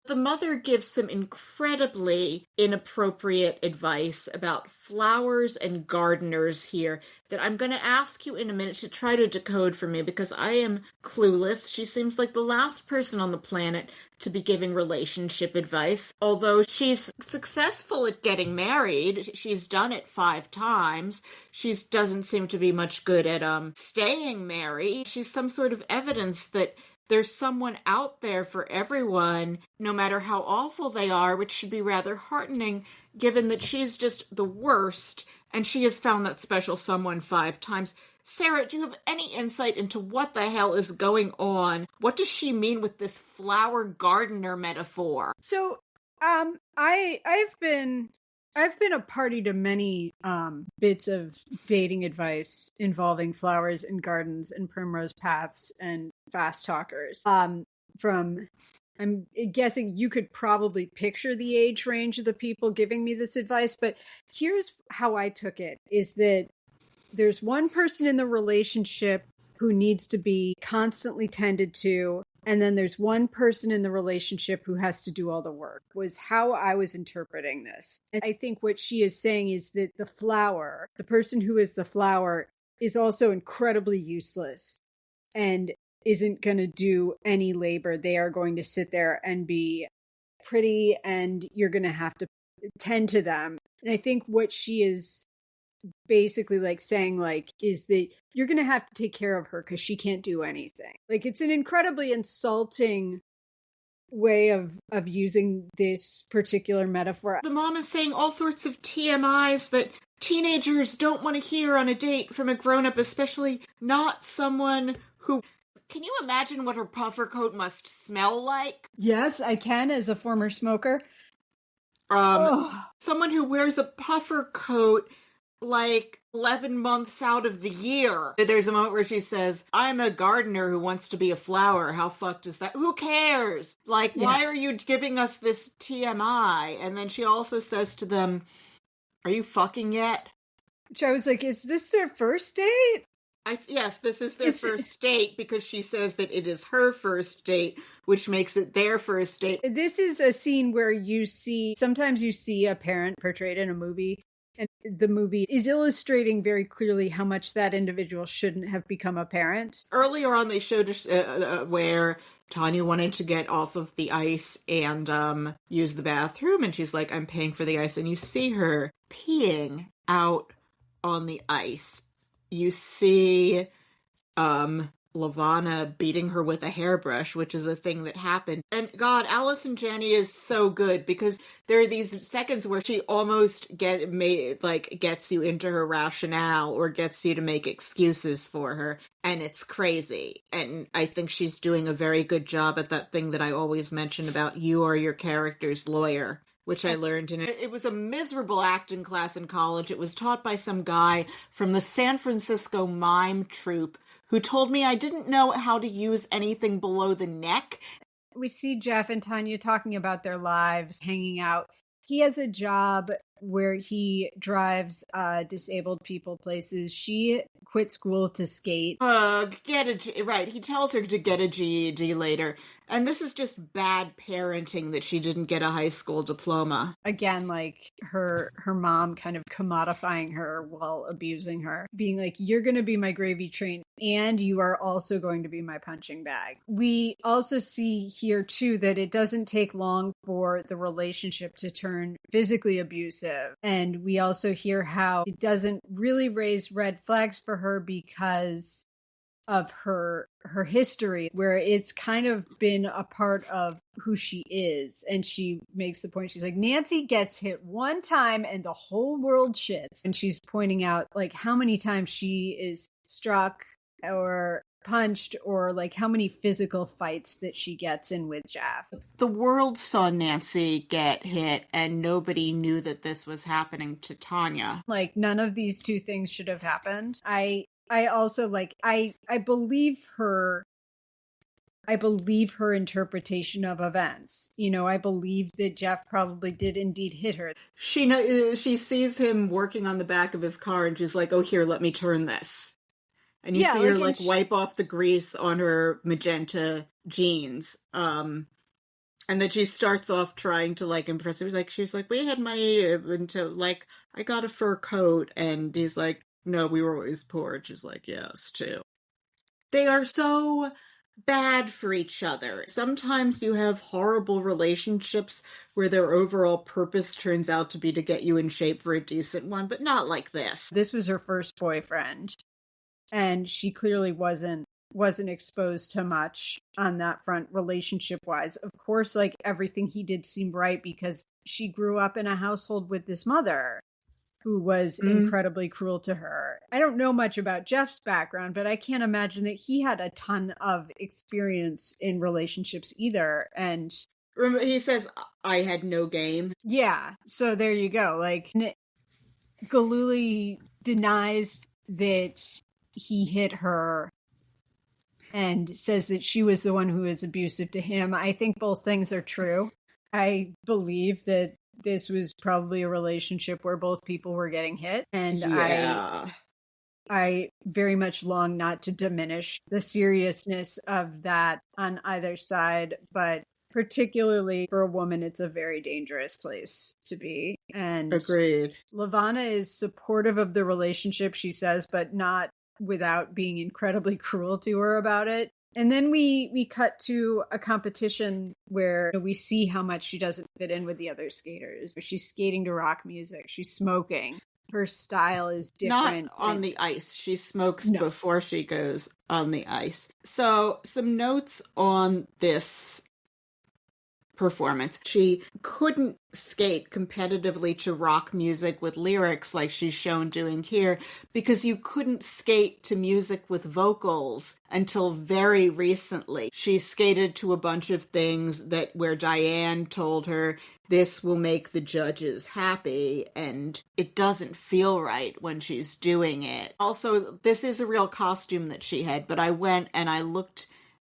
The mother gives some incredibly inappropriate advice about flowers and gardeners here that I'm going to ask you in a minute to try to decode for me, because I am clueless. She seems like the last person on the planet to be giving relationship advice. Although she's successful at getting married, she's done it 5 times. She doesn't seem to be much good at staying married. She's some sort of evidence that there's someone out there for everyone, no matter how awful they are, which should be rather heartening, given that she's just the worst, and she has found that special someone 5 times. Sarah, do you have any insight into what the hell is going on? What does she mean with this flower gardener metaphor? So, I've been a party to many bits of dating advice involving flowers and gardens and primrose paths and fast talkers. I'm guessing you could probably picture the age range of the people giving me this advice, but here's how I took it, is that there's one person in the relationship who needs to be constantly tended to, and then there's one person in the relationship who has to do all the work, was how I was interpreting this. And I think what she is saying is that the flower, the person who is the flower, is also incredibly useless and isn't going to do any labor. They are going to sit there and be pretty, and you're going to have to tend to them. And I think what she is basically like saying like is that you're gonna have to take care of her because she can't do anything. Like, it's an incredibly insulting way of using this particular metaphor. The mom is saying all sorts of TMIs that teenagers don't want to hear on a date from a grown-up, especially not someone who... Can you imagine what her puffer coat must smell like? Yes, I can, as a former smoker. Someone who wears a puffer coat like 11 months out of the year. There's a moment where she says, I'm a gardener who wants to be a flower. How fucked is that? Who cares? Like, why are you giving us this TMI? And then she also says to them, are you fucking yet? Which I was like, is this their first date? Yes, this is their first date, because she says that it is her first date, which makes it their first date. This is a scene where sometimes you see a parent portrayed in a movie, and the movie is illustrating very clearly how much that individual shouldn't have become a parent. Earlier on, they showed us where Tonya wanted to get off of the ice and use the bathroom, and she's like, I'm paying for the ice. And you see her peeing out on the ice. You see Levana beating her with a hairbrush, which is a thing that happened. And God, Allison Janney is so good, because there are these seconds where she almost gets you into her rationale or gets you to make excuses for her, and it's crazy. And I think she's doing a very good job at that thing that I always mention about you are your character's lawyer, which I learned in it. It was a miserable acting class in college. It was taught by some guy from the San Francisco mime troupe who told me I didn't know how to use anything below the neck. We see Jeff and Tonya talking about their lives, hanging out. He has a job where he drives disabled people places. She quit school to skate. Right. He tells her to get a GED later. And this is just bad parenting that she didn't get a high school diploma. Again, like her mom kind of commodifying her while abusing her, being like, you're going to be my gravy train and you are also going to be my punching bag. We also see here too that it doesn't take long for the relationship to turn physically abusive. And we also hear how it doesn't really raise red flags for her because of her history, where it's kind of been a part of who she is. And she makes the point, she's like, Nancy gets hit one time and the whole world shits. And she's pointing out like how many times she is struck or punched, or like how many physical fights that she gets in with Jeff. The world saw Nancy get hit and nobody knew that this was happening to Tonya. Like, none of these two things should have happened. I also, like, I believe her I believe her interpretation of events. I believe that Jeff probably did indeed hit her. She sees him working on the back of his car and she's like, oh, here, let me turn this. And you see her wipe off the grease on her magenta jeans. And then she starts off trying to impress him. She's like, we had money until I got a fur coat. And he's like, no, we were always poor. And she's like, yes, too. They are so bad for each other. Sometimes you have horrible relationships where their overall purpose turns out to be to get you in shape for a decent one, but not like this. This was her first boyfriend. And she clearly wasn't exposed to much on that front relationship wise. Of course, everything he did seemed right because she grew up in a household with this mother who was incredibly cruel to her. I don't know much about Jeff's background, but I can't imagine that he had a ton of experience in relationships either. And remember, he says, I had no game. Yeah. So there you go. Galuli denies that he hit her and says that she was the one who was abusive to him. I think both things are true. I believe that this was probably a relationship where both people were getting hit. And I very much long not to diminish the seriousness of that on either side, but particularly for a woman, it's a very dangerous place to be. And agreed. Levana is supportive of the relationship, she says, but not without being incredibly cruel to her about it. And then we cut to a competition where we see how much she doesn't fit in with the other skaters. She's skating to rock music. She's smoking. Her style is different. Not on the ice. She smokes before she goes on the ice. So some notes on this performance. She couldn't skate competitively to rock music with lyrics like she's shown doing here because you couldn't skate to music with vocals until very recently. She skated to a bunch of things where Diane told her this will make the judges happy, and it doesn't feel right when she's doing it. Also, this is a real costume that she had, but I went and I looked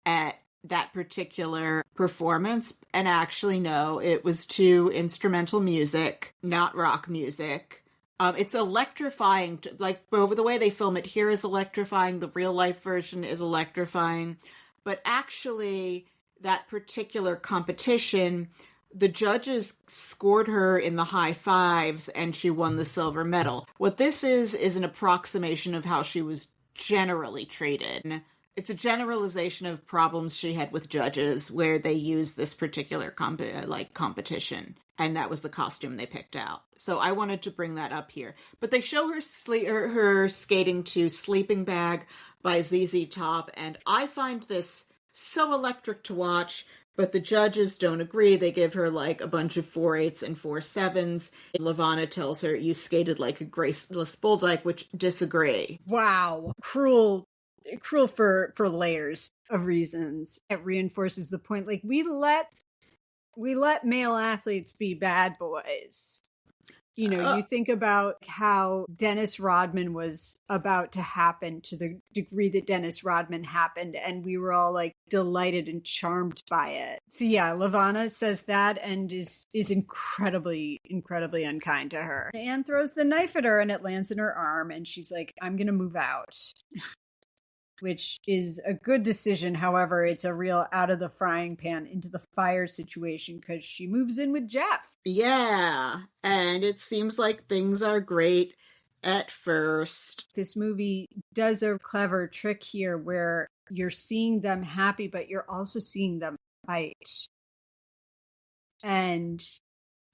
at that particular performance, and actually no, it was to instrumental music, not rock music. It's electrifying, over the way they film it here is electrifying, the real life version is electrifying, but actually that particular competition, the judges scored her in the high fives and she won the silver medal. What this is an approximation of how she was generally treated. It's a generalization of problems she had with judges where they use this particular competition. And that was the costume they picked out. So I wanted to bring that up here. But they show her skating to Sleeping Bag by ZZ Top. And I find this so electric to watch. But the judges don't agree. They give her a bunch of 4/8s and 4/7s. Levana tells her, you skated like a graceless bulldyke, which disagree. Wow. Cruel for layers of reasons. It reinforces the point. We let male athletes be bad boys. You think about how Dennis Rodman was about to happen to the degree that Dennis Rodman happened, and we were all delighted and charmed by it. So yeah, Levana says that and is incredibly, incredibly unkind to her. Anne throws the knife at her and it lands in her arm, and she's like, I'm gonna move out. Which is a good decision. However, it's a real out of the frying pan into the fire situation because she moves in with Jeff. Yeah, and it seems like things are great at first. This movie does a clever trick here where you're seeing them happy, but you're also seeing them fight. And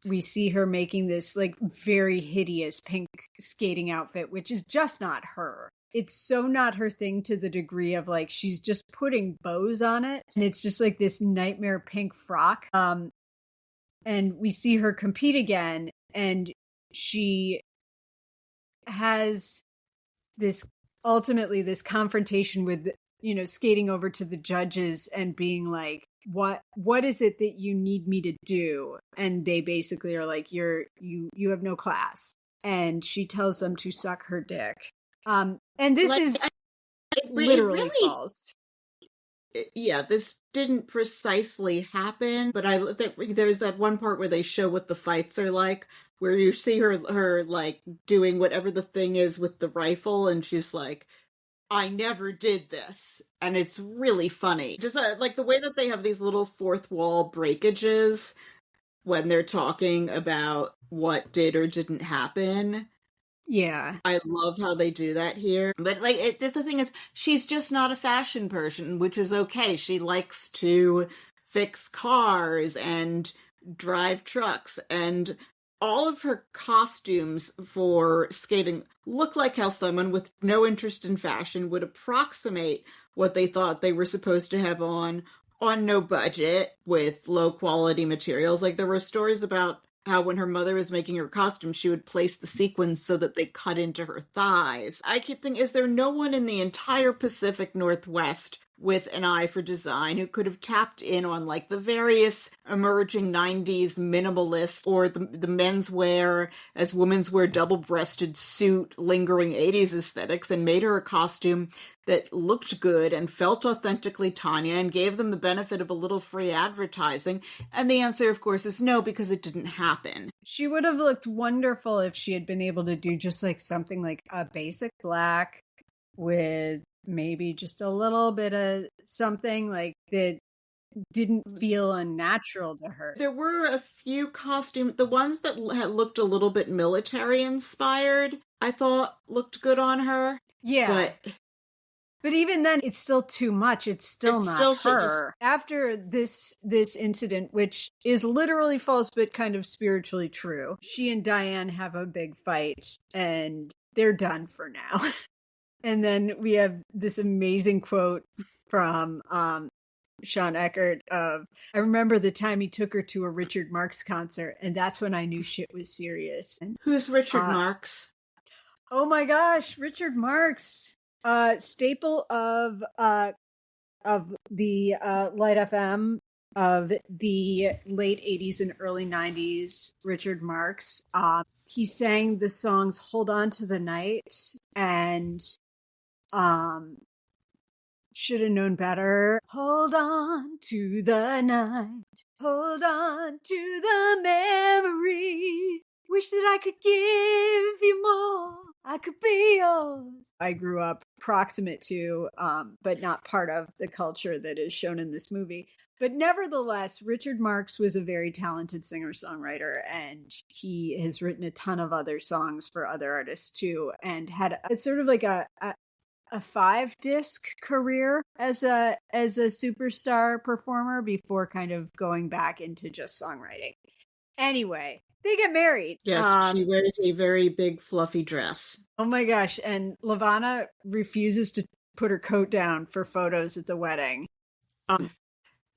we see her making this very hideous pink skating outfit, which is just not her. It's so not her thing to the degree of she's just putting bows on it. And it's just this nightmare pink frock. And we see her compete again. And she has ultimately this confrontation with, skating over to the judges and being what is it that you need me to do? And they basically are you have no class. And she tells them to suck her dick. And this is literally false. yeah, this didn't precisely happen, but there's that one part where they show what the fights are like, where you see her like doing whatever the thing is with the rifle, and she's like, I never did this. And it's really funny. Just like the way that they have these little fourth wall breakages when they're talking about what did or didn't happen. Yeah. I love how they do that here. But like, the thing is, she's just not a fashion person, which is okay. She likes to fix cars and drive trucks, and all of her costumes for skating look like how someone with no interest in fashion would approximate what they thought they were supposed to have on no budget with low quality materials. Like, there were stories about how when her mother was making her costume, she would place the sequins so that they cut into her thighs. I keep thinking, is there no one in the entire Pacific Northwest with an eye for design who could have tapped in on like the various emerging 90s minimalist or the menswear as women's wear double-breasted suit lingering 80s aesthetics and made her a costume that looked good and felt authentically Tonya and gave them the benefit of a little free advertising? And the answer, of course, is no, because it didn't happen. She would have looked wonderful if she had been able to do just like something like a basic black with maybe just a little bit of something like that didn't feel unnatural to her. There were a few costumes, the ones that had looked a little bit military inspired, I thought looked good on her. Yeah. But even then, it's still too much. It's still not her. After this incident, which is literally false but kind of spiritually true, she and Diane have a big fight, and they're done for now. And then we have this amazing quote from Sean Eckert of, I remember the time he took her to a Richard Marx concert, and that's when I knew shit was serious. And, who's Richard Marx? Oh my gosh, Richard Marx. Staple of the Light FM of the late 80s and early 90s, Richard Marx. He sang the songs Hold On to the Night and Should Have Known Better. Hold on to the night. Hold on to the memory. Wish that I could give you more. I could be yours. I grew up proximate to, but not part of the culture that is shown in this movie. But nevertheless, Richard Marx was a very talented singer-songwriter, and he has written a ton of other songs for other artists too, and had a sort of like a 5-disc career as a superstar performer before kind of going back into just songwriting. Anyway, they get married. Yes, she wears a very big fluffy dress. Oh my gosh. And Levana refuses to put her coat down for photos at the wedding. Tonya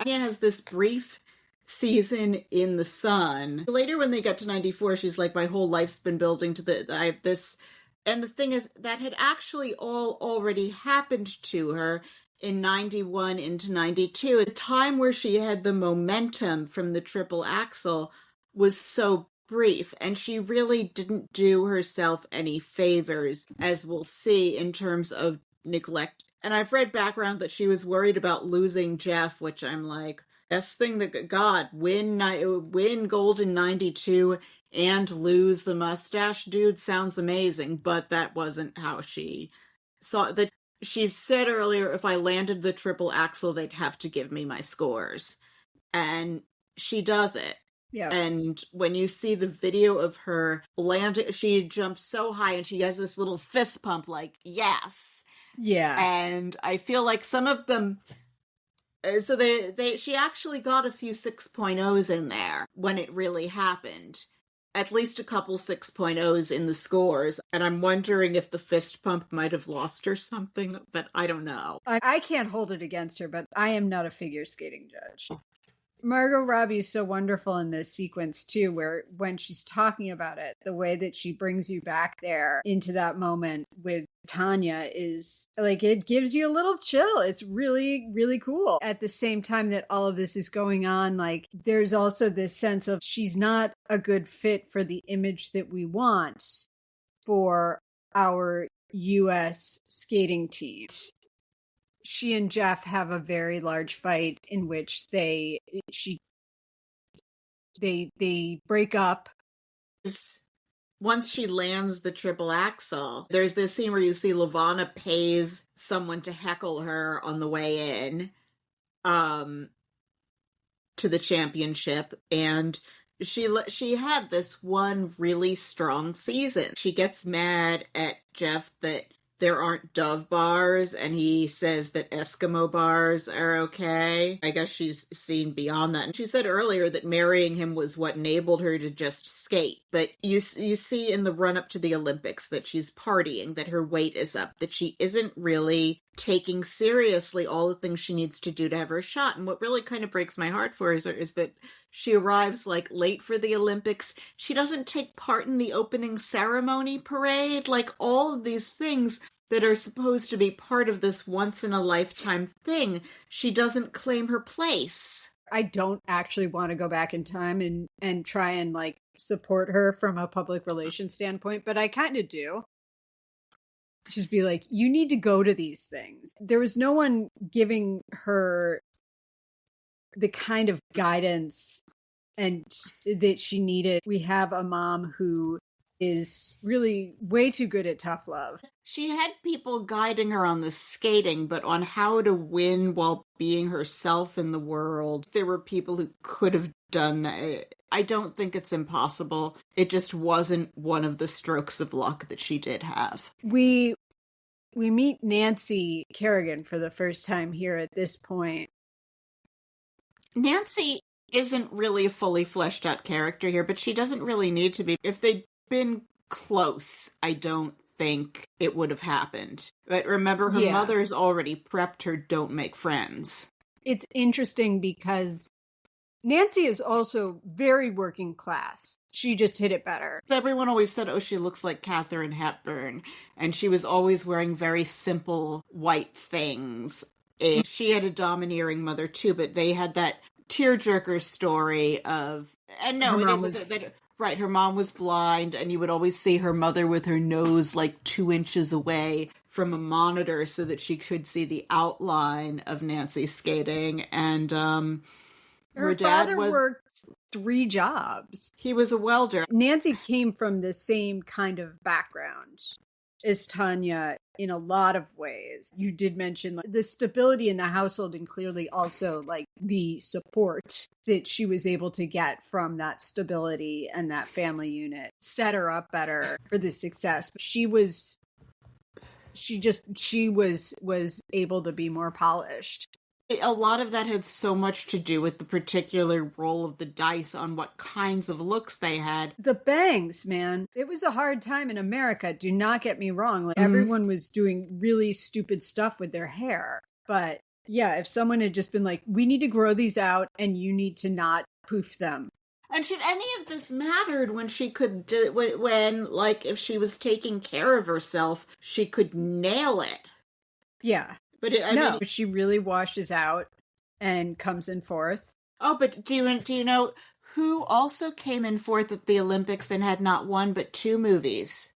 has this brief season in the sun. Later when they get to 94, she's like, my whole life's been building to I have this. And the thing is, that had actually all already happened to her in 91 into 92. A time where she had the momentum from the triple axel was so brief, and she really didn't do herself any favors, as we'll see, in terms of neglect. And I've read background that she was worried about losing Jeff, which I'm like, best thing that God, win gold in 92 and lose the mustache dude sounds amazing, but that wasn't how she saw that. She said earlier, if I landed the triple axel, they'd have to give me my scores. And she does it. Yeah. And when you see the video of her landing, she jumps so high and she has this little fist pump like, yes. Yeah. And I feel like some of them, so she actually got a few 6.0s in there when it really happened. At least a couple 6.0s in the scores. And I'm wondering if the fist pump might have lost her something, but I don't know. I can't hold it against her, but I am not a figure skating judge. Margot Robbie is so wonderful in this sequence too, where when she's talking about it, the way that she brings you back there into that moment with Tonya is like, it gives you a little chill. It's really, really cool. At the same time that all of this is going on, like there's also this sense of she's not a good fit for the image that we want for our US skating team. she and Jeff have a very large fight in which they break up. Once she lands the triple axel, there's this scene where you see Levana pays someone to heckle her on the way in to the championship, and she had this one really strong season. She gets mad at Jeff that there aren't Dove bars, and he says that Eskimo bars are okay. I guess she's seen beyond that. And she said earlier that marrying him was what enabled her to just skate. But you see in the run-up to the Olympics that she's partying, that her weight is up, that she isn't really taking seriously all the things she needs to do to have her shot. And what really kind of breaks my heart for her is that she arrives like late for the Olympics. She doesn't take part in the opening ceremony parade. Like all of these things that are supposed to be part of this once-in-a-lifetime thing, she doesn't claim her place. I don't actually want to go back in time and try and like support her from a public relations standpoint, but I kind of do. Just be like, you need to go to these things. There was no one giving her the kind of guidance and that she needed. We have a mom who is really way too good at tough love. She had people guiding her on the skating, but on how to win while being herself in the world, there were people who could have done that. I don't think it's impossible. It just wasn't one of the strokes of luck that she did have. We meet Nancy Kerrigan for the first time here at this point. Nancy isn't really a fully fleshed out character here, but she doesn't really need to be. If they'd been close, I don't think it would have happened. But remember, her mother's already prepped her don't make friends. It's interesting because Nancy is also very working class. She just hit it better. Everyone always said, oh, she looks like Katharine Hepburn. And she was always wearing very simple white things. And she had a domineering mother too, but they had that tearjerker story of... And no, it isn't... Right, her mom was blind, and you would always see her mother with her nose like 2 inches away from a monitor so that she could see the outline of Nancy skating. And her dad worked 3 jobs. He was a welder. Nancy came from the same kind of background as Tonya in a lot of ways. You did mention like, the stability in the household, and clearly also like the support that she was able to get from that stability and that family unit set her up better for the success. But she was able to be more polished. A lot of that had so much to do with the particular roll of the dice on what kinds of looks they had. The bangs, man. It was a hard time in America. Do not get me wrong. Like everyone was doing really stupid stuff with their hair. But yeah, if someone had just been like, we need to grow these out and you need to not poof them. And should any of this mattered when she could do, when like if she was taking care of herself, she could nail it. Yeah. But but she really washes out and comes in fourth. Oh, but do you know who also came in fourth at the Olympics and had not one but 2 movies?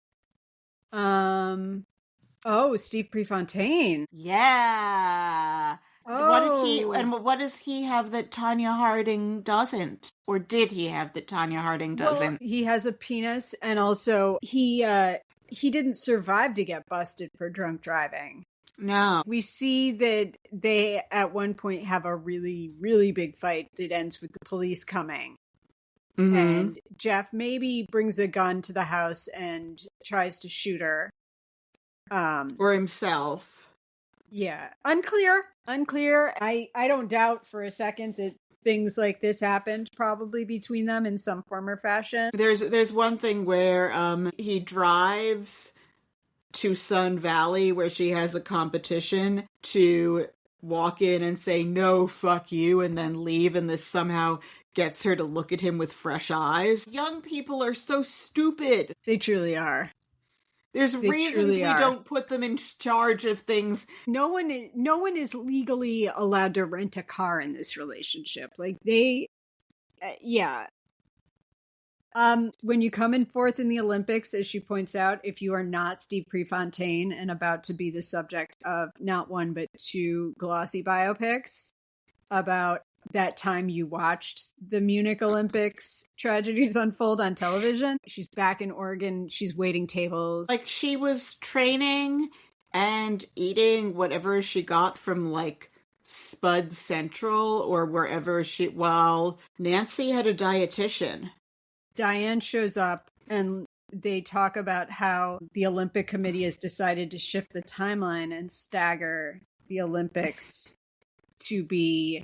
Steve Prefontaine. Yeah. Oh. What does he have that Tonya Harding doesn't? Or did he have that Tonya Harding doesn't? Well, he has a penis, and also he didn't survive to get busted for drunk driving. No. We see that they, at one point, have a really, really big fight that ends with the police coming. Mm-hmm. And Jeff maybe brings a gun to the house and tries to shoot her. Or himself. Yeah. Unclear. I don't doubt for a second that things like this happened probably between them in some form or fashion. There's one thing where he drives to Sun Valley where she has a competition to walk in and say, no, fuck you, and then leave, and this somehow gets her to look at him with fresh eyes. Young people are so stupid. They truly are. There's reasons we don't put them in charge of things. No one is legally allowed to rent a car in this relationship. Like they, yeah. When you come in fourth in the Olympics, as she points out, if you are not Steve Prefontaine and about to be the subject of not one, but two glossy biopics about that time you watched the Munich Olympics tragedies unfold on television. She's back in Oregon. She's waiting tables. Like, she was training and eating whatever she got from, like, Spud Central or wherever while Nancy had a dietitian. Diane shows up and they talk about how the Olympic Committee has decided to shift the timeline and stagger the Olympics to be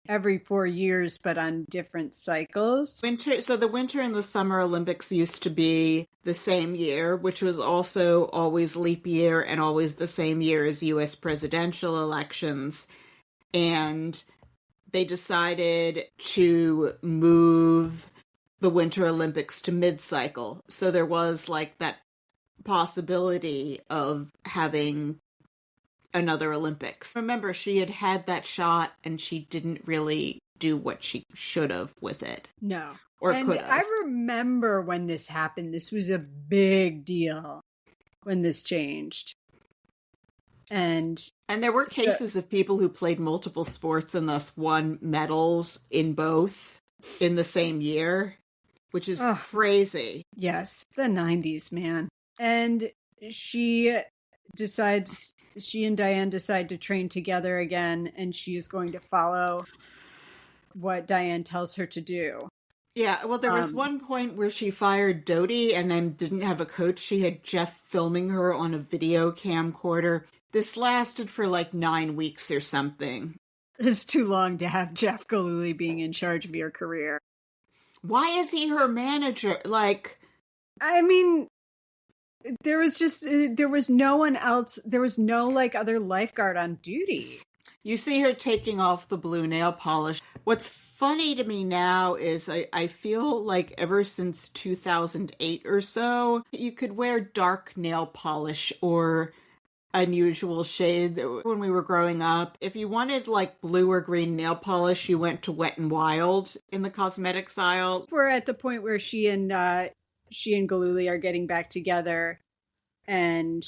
every 4 years, but on different cycles. So the Winter and the Summer Olympics used to be the same year, which was also always leap year and always the same year as U.S. presidential elections. And they decided to move the Winter Olympics to mid-cycle. So there was like that possibility of having another Olympics. Remember, she had that shot and she didn't really do what she should have with it. No. Or and could have. I remember when this happened. This was a big deal when this changed. And there were cases of people who played multiple sports and thus won medals in both in the same year, which is crazy. Yes, the 90s, man. And she and Diane decide to train together again, and she is going to follow what Diane tells her to do. Yeah, well, there was one point where she fired Dodie and then didn't have a coach. She had Jeff filming her on a video camcorder. This lasted for like 9 weeks or something. It's too long to have Jeff Gillooly being in charge of your career. Why is he her manager? Like, I mean, there was no one else. There was no like other lifeguard on duty. You see her taking off the blue nail polish. What's funny to me now is I feel like ever since 2008 or so, you could wear dark nail polish or unusual shade. When we were growing up, if you wanted like blue or green nail polish, you went to Wet and Wild in the cosmetics aisle. We're at the point where she and Gillooly are getting back together and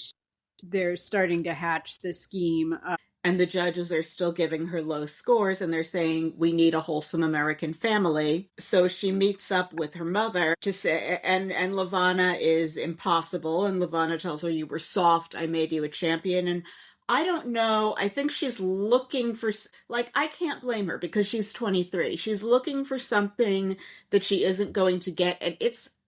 they're starting to hatch the scheme. And the judges are still giving her low scores, and they're saying, we need a wholesome American family. So she meets up with her mother to say, and Levana is impossible. And Levana tells her, you were soft. I made you a champion. And I don't know. I think she's looking for, like, I can't blame her because she's 23. She's looking for something that she isn't going to get. And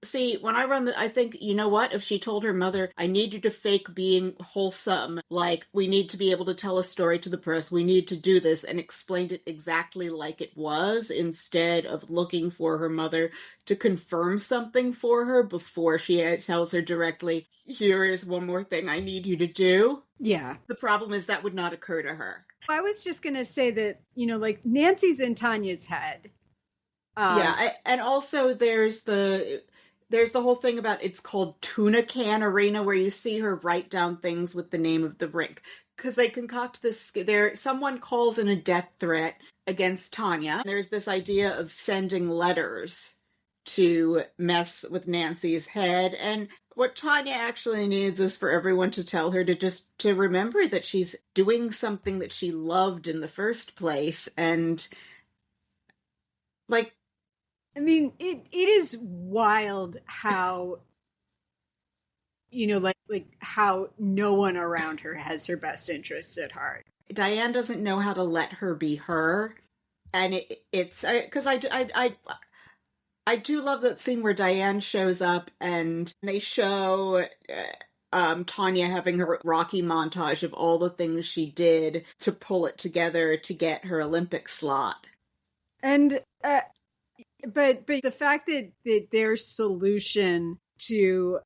see, when I I think, you know what? If she told her mother, I need you to fake being wholesome, like, we need to be able to tell a story to the press, we need to do this, and explained it exactly like it was, instead of looking for her mother to confirm something for her before she tells her directly, here is one more thing I need you to do. Yeah. The problem is that would not occur to her. I was just going to say that, like, Nancy's in Tonya's head. And also there's the whole thing about, it's called Tuna Can Arena, where you see her write down things with the name of the rink. Because they concoct this, someone calls in a death threat against Tonya. There's this idea of sending letters to mess with Nancy's head. And what Tonya actually needs is for everyone to tell her to remember that she's doing something that she loved in the first place. And, like, I mean, it is wild how, like how no one around her has her best interests at heart. Diane doesn't know how to let her be her. And it's because I do love that scene where Diane shows up and they show Tonya having her Rocky montage of all the things she did to pull it together to get her Olympic slot. And, But the fact that their solution to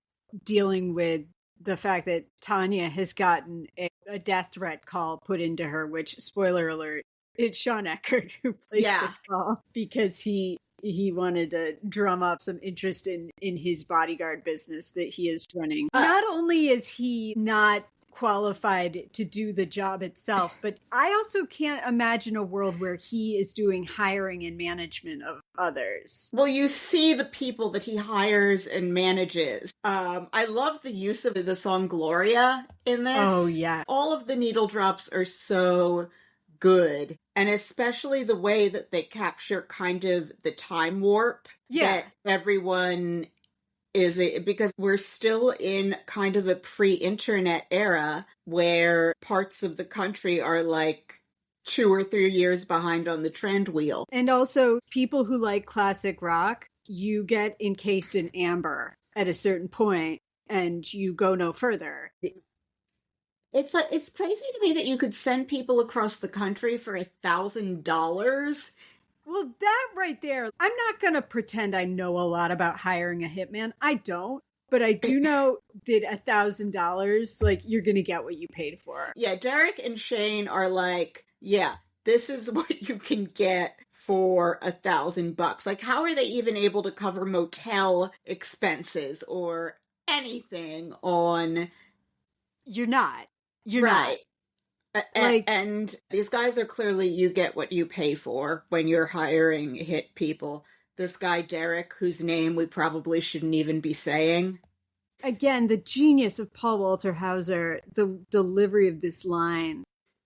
dealing with the fact that Tonya has gotten a death threat call put into her, which, spoiler alert, it's Sean Eckert who placed the call because he wanted to drum up some interest in his bodyguard business that he is running. Not only is he not qualified to do the job itself. But I also can't imagine a world where he is doing hiring and management of others. Well, you see the people that he hires and manages. I love the use of the song Gloria in this. Oh, yeah. All of the needle drops are so good. And especially the way that they capture kind of the time warp that everyone is, because we're still in kind of a pre-internet era where parts of the country are like 2 or 3 years behind on the trend wheel. And also, people who like classic rock, you get encased in amber at a certain point and you go no further. It's crazy to me that you could send people across the country for $1,000. Well, that right there, I'm not going to pretend I know a lot about hiring a hitman. I don't. But I do know that $1,000, like, you're going to get what you paid for. Yeah, Derek and Shane are like, yeah, this is what you can get for $1,000. Like, how are they even able to cover motel expenses or anything on... You're not. You're right. not. And these guys are clearly, you get what you pay for when you're hiring hit people. This guy, Derek, whose name we probably shouldn't even be saying. Again, the genius of Paul Walter Hauser, the delivery of this line.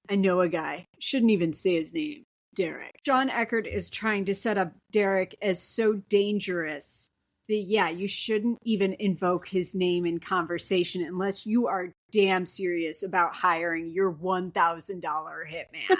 I know a guy, shouldn't even say his name, Derek. Sean Eckert is trying to set up Derek as so dangerous that, yeah, you shouldn't even invoke his name in conversation unless you are damn serious about hiring your $1,000 hitman.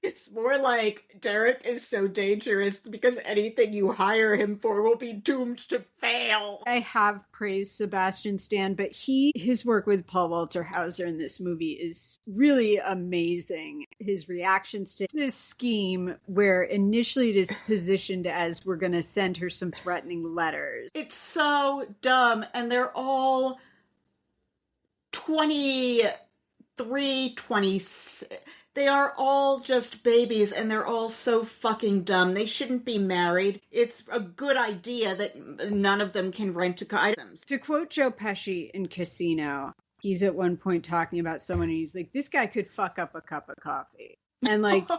It's more like Derek is so dangerous because anything you hire him for will be doomed to fail. I have praised Sebastian Stan, but his work with Paul Walter Hauser in this movie is really amazing. His reactions to this scheme, where initially it is positioned as we're going to send her some threatening letters. It's so dumb, and they're all 23, 26... They are all just babies, and they're all so fucking dumb. They shouldn't be married. It's a good idea that none of them can rent items. To quote Joe Pesci in Casino, he's at one point talking about someone, and he's like, this guy could fuck up a cup of coffee. And, like,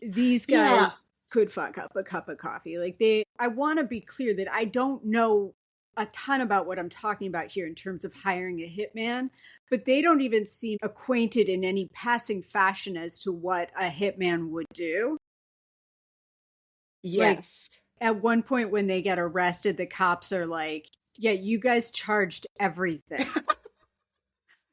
these guys could fuck up a cup of coffee. Like, I want to be clear that I don't know a ton about what I'm talking about here in terms of hiring a hitman, but they don't even seem acquainted in any passing fashion as to what a hitman would do. Yes. Like, at one point when they get arrested, the cops are like, yeah, you guys charged everything.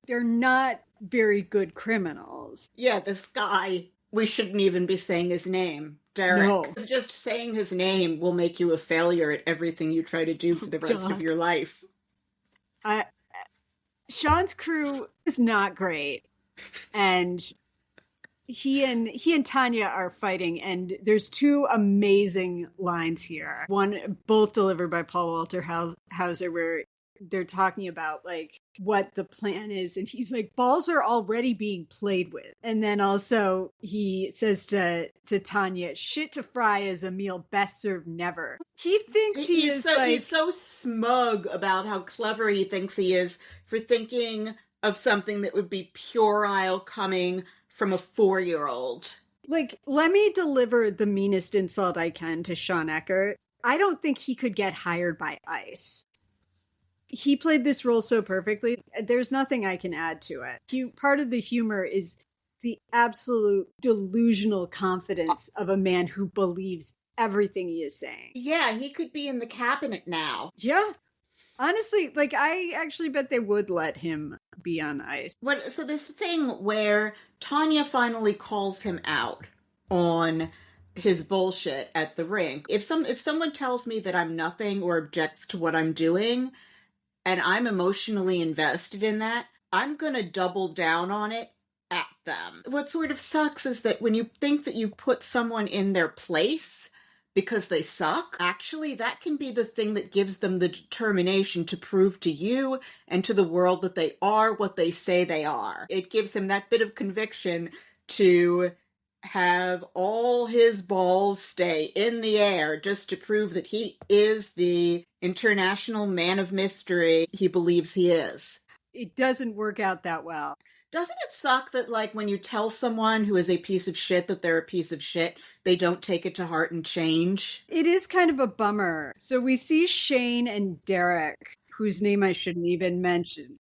They're not very good criminals. Yeah, this guy, we shouldn't even be saying his name. Derek. No. Just saying his name will make you a failure at everything you try to do for the rest of your life. Sean's crew is not great. And he and Tanya are fighting, and there's 2 amazing lines here. One, both delivered by Paul Walter Hauser, where they're talking about, like, what the plan is, and he's like, balls are already being played with. And then also he says to Tanya, shit to fry is a meal best served never. He thinks he's so smug about how clever he thinks he is for thinking of something that would be puerile coming from a 4-year-old. Like, let me deliver the meanest insult I can to Sean Eckert. I don't think he could get hired by ICE. He played this role so perfectly. There's nothing I can add to it. Part of the humor is the absolute delusional confidence of a man who believes everything he is saying. Yeah, he could be in the cabinet now. Yeah. Honestly, like, I actually bet they would let him be on ICE. So this thing where Tanya finally calls him out on his bullshit at the rink. If someone tells me that I'm nothing or objects to what I'm doing, and I'm emotionally invested in that, I'm going to double down on it at them. What sort of sucks is that when you think that you've put someone in their place because they suck, actually that can be the thing that gives them the determination to prove to you and to the world that they are what they say they are. It gives him that bit of conviction to have all his balls stay in the air just to prove that he is the international man of mystery he believes he is. it doesn't work out that well. Doesn't it suck that, like, when you tell someone who is a piece of shit that they're a piece of shit, they don't take it to heart and change? It is kind of a bummer. So we see Shane and Derek, whose name I shouldn't even mention.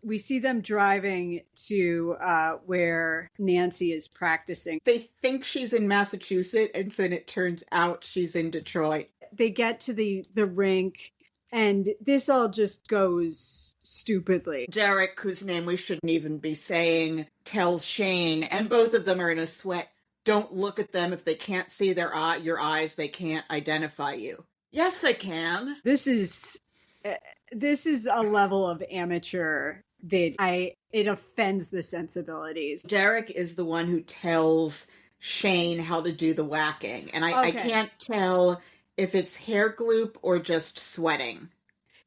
We see them driving to where Nancy is practicing. They think she's in Massachusetts, and then it turns out she's in Detroit. They get to the rink, and this all just goes stupidly. Derek, whose name we shouldn't even be saying, tells Shane, and both of them are in a sweat, don't look at them. If they can't see your eyes, they can't identify you. Yes, they can. This is a level of amateur that it offends the sensibilities. Derek is the one who tells Shane how to do the whacking, and I can't tell if it's hair gloop or just sweating.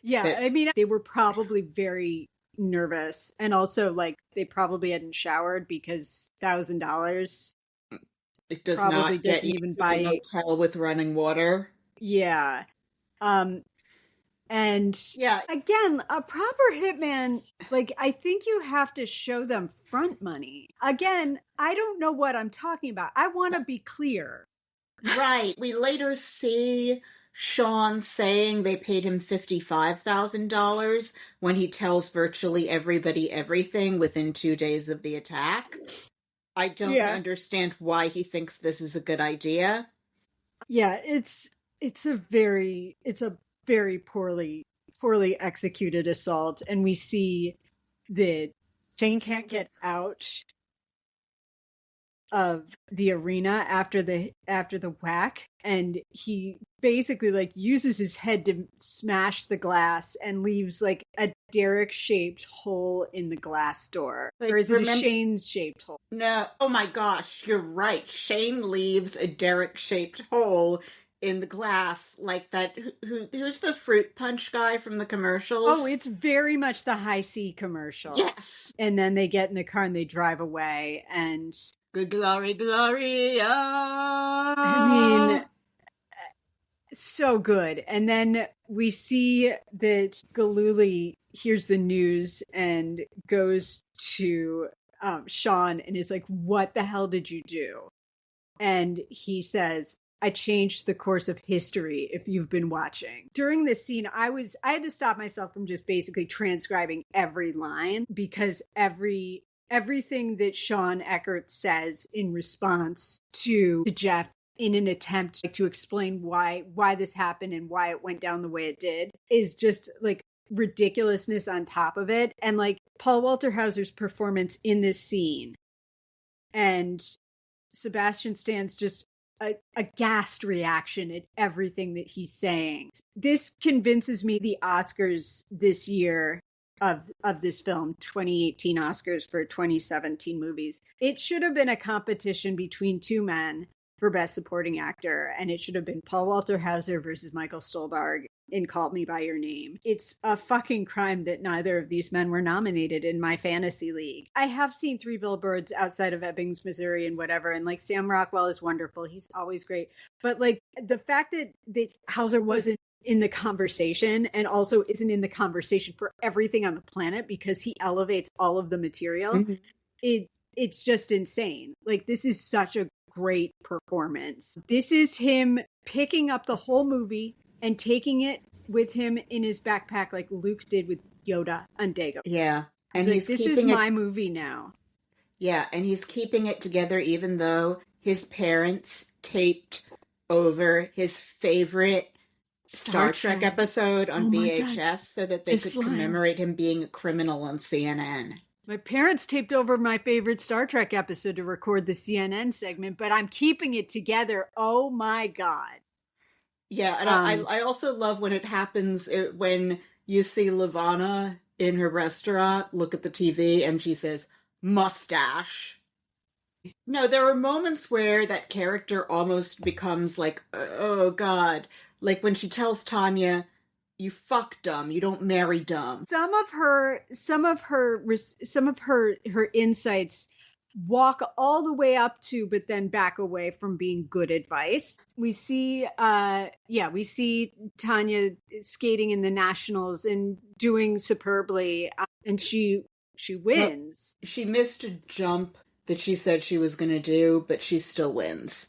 Yeah, I mean, they were probably very nervous, and also, like, they probably hadn't showered because $1,000 it does probably not get doesn't you even to buy a hotel with running water. Yeah. And yeah, again, a proper hitman, like, I think you have to show them front money. Again, I don't know what I'm talking about. I want to be clear. Right. We later see Sean saying they paid him $55,000 when he tells virtually everybody everything within 2 days of the attack. I don't understand why he thinks this is a good idea. Yeah, it's a very poorly executed assault, and we see that Shane can't get out of the arena after the whack, and he basically, like, uses his head to smash the glass and leaves, like, a Derek shaped hole in the glass door. Like, or is it a Shane shaped hole? No, oh my gosh, you're right. Shane leaves a Derek shaped hole in the glass, like that. Who's the fruit punch guy from the commercials? Oh, it's very much the High C commercial. Yes. And then they get in the car and they drive away, and good glory, Gloria. I mean, so good. And then we see that Galooly hears the news and goes to Sean and is like, what the hell did you do? And he says, I changed the course of history, if you've been watching. During this scene, I had to stop myself from just basically transcribing every line, because everything that Sean Eckert says in response to Jeff in an attempt to explain why this happened and why it went down the way it did is just, like, ridiculousness on top of it. And, like, Paul Walter Hauser's performance in this scene, and Sebastian Stan's just a aghast reaction at everything that he's saying. This convinces me the Oscars this year of this film, 2018 Oscars for 2017 movies, it should have been a competition between two men for Best Supporting Actor, and it should have been Paul Walter Hauser versus Michael Stolberg in Call Me By Your Name. It's a fucking crime that neither of these men were nominated in my fantasy league. I have seen Three Billboards Outside of Ebbings, Missouri and whatever, and, like, Sam Rockwell is wonderful. He's always great. But, like, the fact that Hauser wasn't in the conversation, and also isn't in the conversation for everything on the planet because he elevates all of the material, it's just insane. Like, this is such a great performance. This is him picking up the whole movie and taking it with him in his backpack like Luke did with Yoda on Dagobah. Yeah. And he's like, this is my movie now. Yeah, and he's keeping it together even though his parents taped over his favorite Star Trek episode on VHS so that they could commemorate him being a criminal on CNN. My parents taped over my favorite Star Trek episode to record the CNN segment, but I'm keeping it together. Oh my God. Yeah, and I also love when it happens when you see Levana in her restaurant look at the TV and she says, mustache. No, there are moments where that character almost becomes like, oh God. Like when she tells Tonya, you fuck dumb, you don't marry dumb. Some of her insights walk all the way up to, but then back away from being good advice. We see, we see Tonya skating in the nationals and doing superbly, and she wins. Well, she missed a jump that she said she was going to do, but she still wins.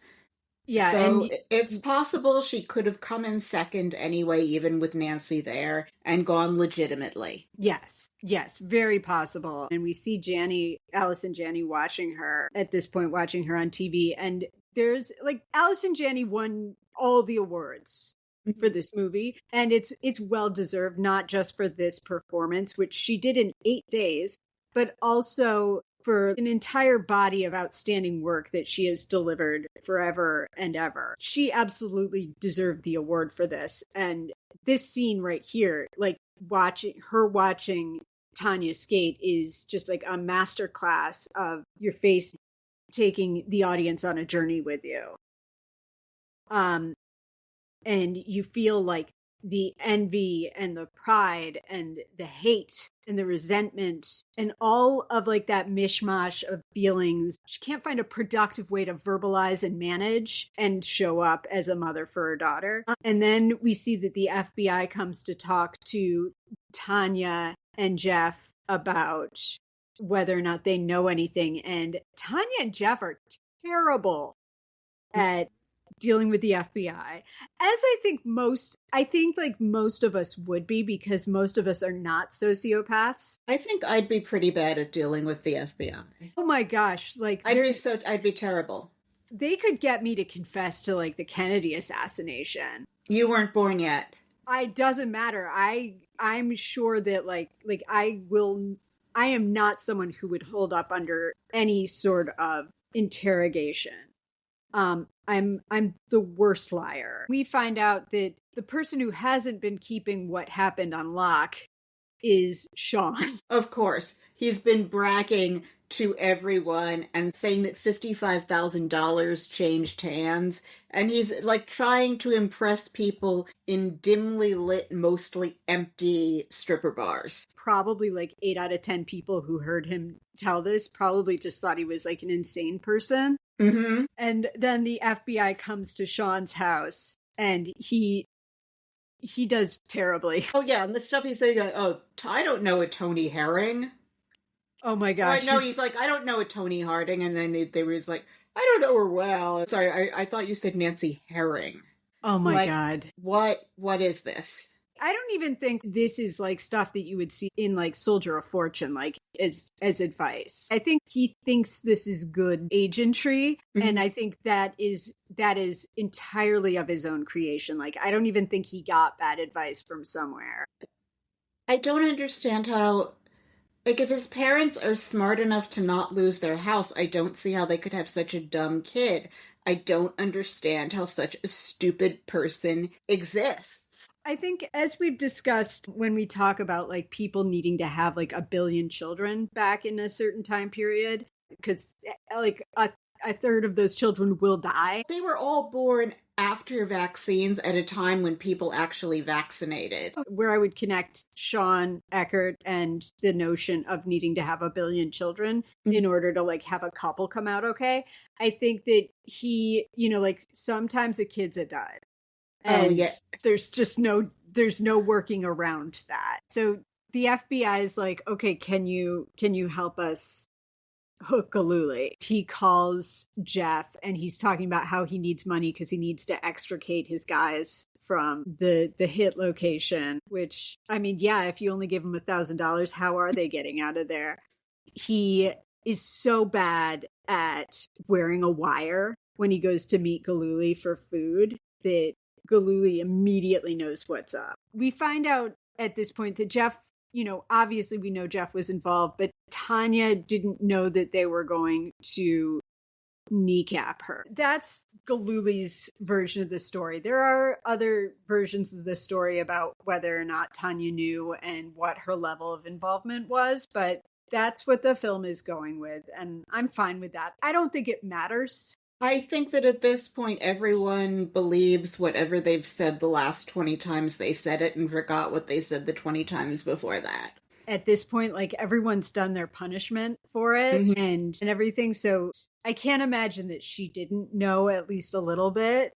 Yeah, so and it's possible she could have come in second anyway, even with Nancy there, and gone legitimately. Yes, very possible. And we see Allison Janney watching her at this point, watching her on TV. And there's like Allison Janney won all the awards for this movie. And it's well deserved, not just for this performance, which she did in 8 days, but also for an entire body of outstanding work that she has delivered forever and ever. She absolutely deserved the award for this. And this scene right here, like watching Tonya skate, is just like a masterclass of your face taking the audience on a journey with you. And you feel like the envy and the pride and the hate and the resentment and all of like that mishmash of feelings. She can't find a productive way to verbalize and manage and show up as a mother for her daughter. And then we see that the FBI comes to talk to Tonya and Jeff about whether or not they know anything. And Tonya and Jeff are terrible at dealing with the FBI, as I think most of us would be, because most of us are not sociopaths. I think I'd be pretty bad at dealing with the FBI. Oh my gosh, like I'd be terrible. They could get me to confess to like the Kennedy assassination. You weren't born yet. It doesn't matter. I'm sure that like I am not someone who would hold up under any sort of interrogation. I'm the worst liar. We find out that the person who hasn't been keeping what happened on lock is Sean. Of course. He's been bragging to everyone and saying that $55,000 changed hands. And he's like trying to impress people in dimly lit, mostly empty stripper bars. Probably like 8 out of 10 people who heard him tell this probably just thought he was like an insane person. Mm-hmm. And then the FBI comes to Sean's house and he does terribly. Oh yeah, and the stuff he's saying, I don't know a Tony Herring. Oh my gosh. No, he's like, I don't know a Tonya Harding, and then they were like, I don't know her well. Sorry, I thought you said Nancy Herring. Oh my God. What is this? I don't even think this is like stuff that you would see in like Soldier of Fortune, like as advice. I think he thinks this is good agentry. Mm-hmm. And I think that is entirely of his own creation. Like, I don't even think he got bad advice from somewhere. I don't understand how, like, if his parents are smart enough to not lose their house, I don't see how they could have such a dumb kid. I don't understand how such a stupid person exists. I think, as we've discussed when we talk about like people needing to have like 1 billion children back in a certain time period, because like a third of those children will die. They were all born after vaccines at a time when people actually vaccinated. Where I would connect Sean Eckert and the notion of needing to have 1 billion children in order to like have a couple come out okay. I think that he, like sometimes a kid's a dud. And there's no working around that. So the FBI is like, okay, can you help us hook Galooly? He calls Jeff and he's talking about how he needs money because he needs to extricate his guys from the hit location, which, I mean, yeah, if you only give him $1,000, how are they getting out of there? He is so bad at wearing a wire when he goes to meet Galooly for food that Galooly immediately knows what's up. We find out at this point that Jeff, obviously we know Jeff was involved, but Tonya didn't know that they were going to kneecap her. That's Galooly's version of the story. There are other versions of the story about whether or not Tonya knew and what her level of involvement was, but that's what the film is going with, and I'm fine with that. I don't think it matters. I think that at this point, everyone believes whatever they've said the last 20 times they said it and forgot what they said the 20 times before that. at this point, like everyone's done their punishment for it and everything. So I can't imagine that she didn't know at least a little bit.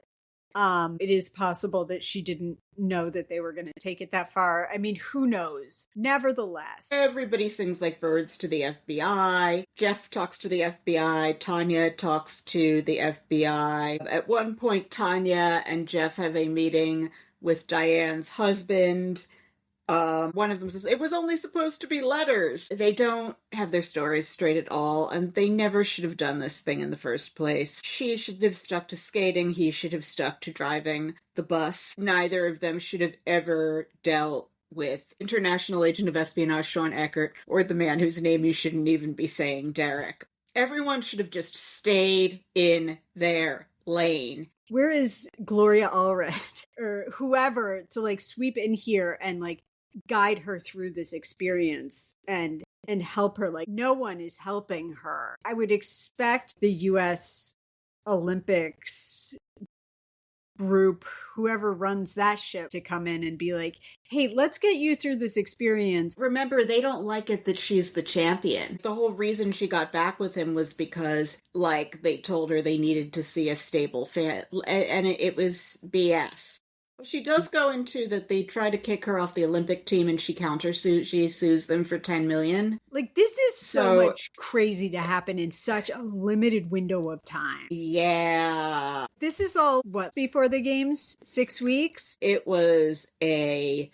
It is possible that she didn't know that they were going to take it that far. I mean, who knows? Nevertheless. Everybody sings like birds to the FBI. Jeff talks to the FBI. Tonya talks to the FBI. At one point, Tonya and Jeff have a meeting with Diane's husband. One of them says, it was only supposed to be letters. They don't have their stories straight at all, and they never should have done this thing in the first place. She should have stuck to skating. He should have stuck to driving the bus. Neither of them should have ever dealt with International Agent of Espionage Sean Eckert or the man whose name you shouldn't even be saying, Derek. Everyone should have just stayed in their lane. Where is Gloria Allred or whoever to like sweep in here and like guide her through this experience and help her? Like, no one is helping her. I would expect the US Olympics group, whoever runs that ship, to come in and be like, hey, let's get you through this experience. Remember, they don't like it that she's the champion. The whole reason she got back with him was because, like, they told her they needed to see a stable fan, and it was BS. She does go into that they try to kick her off the Olympic team and she countersues. She sues them for $10 million. Like, this is so much crazy to happen in such a limited window of time. Yeah. This is all, what, before the games? 6 weeks? It was a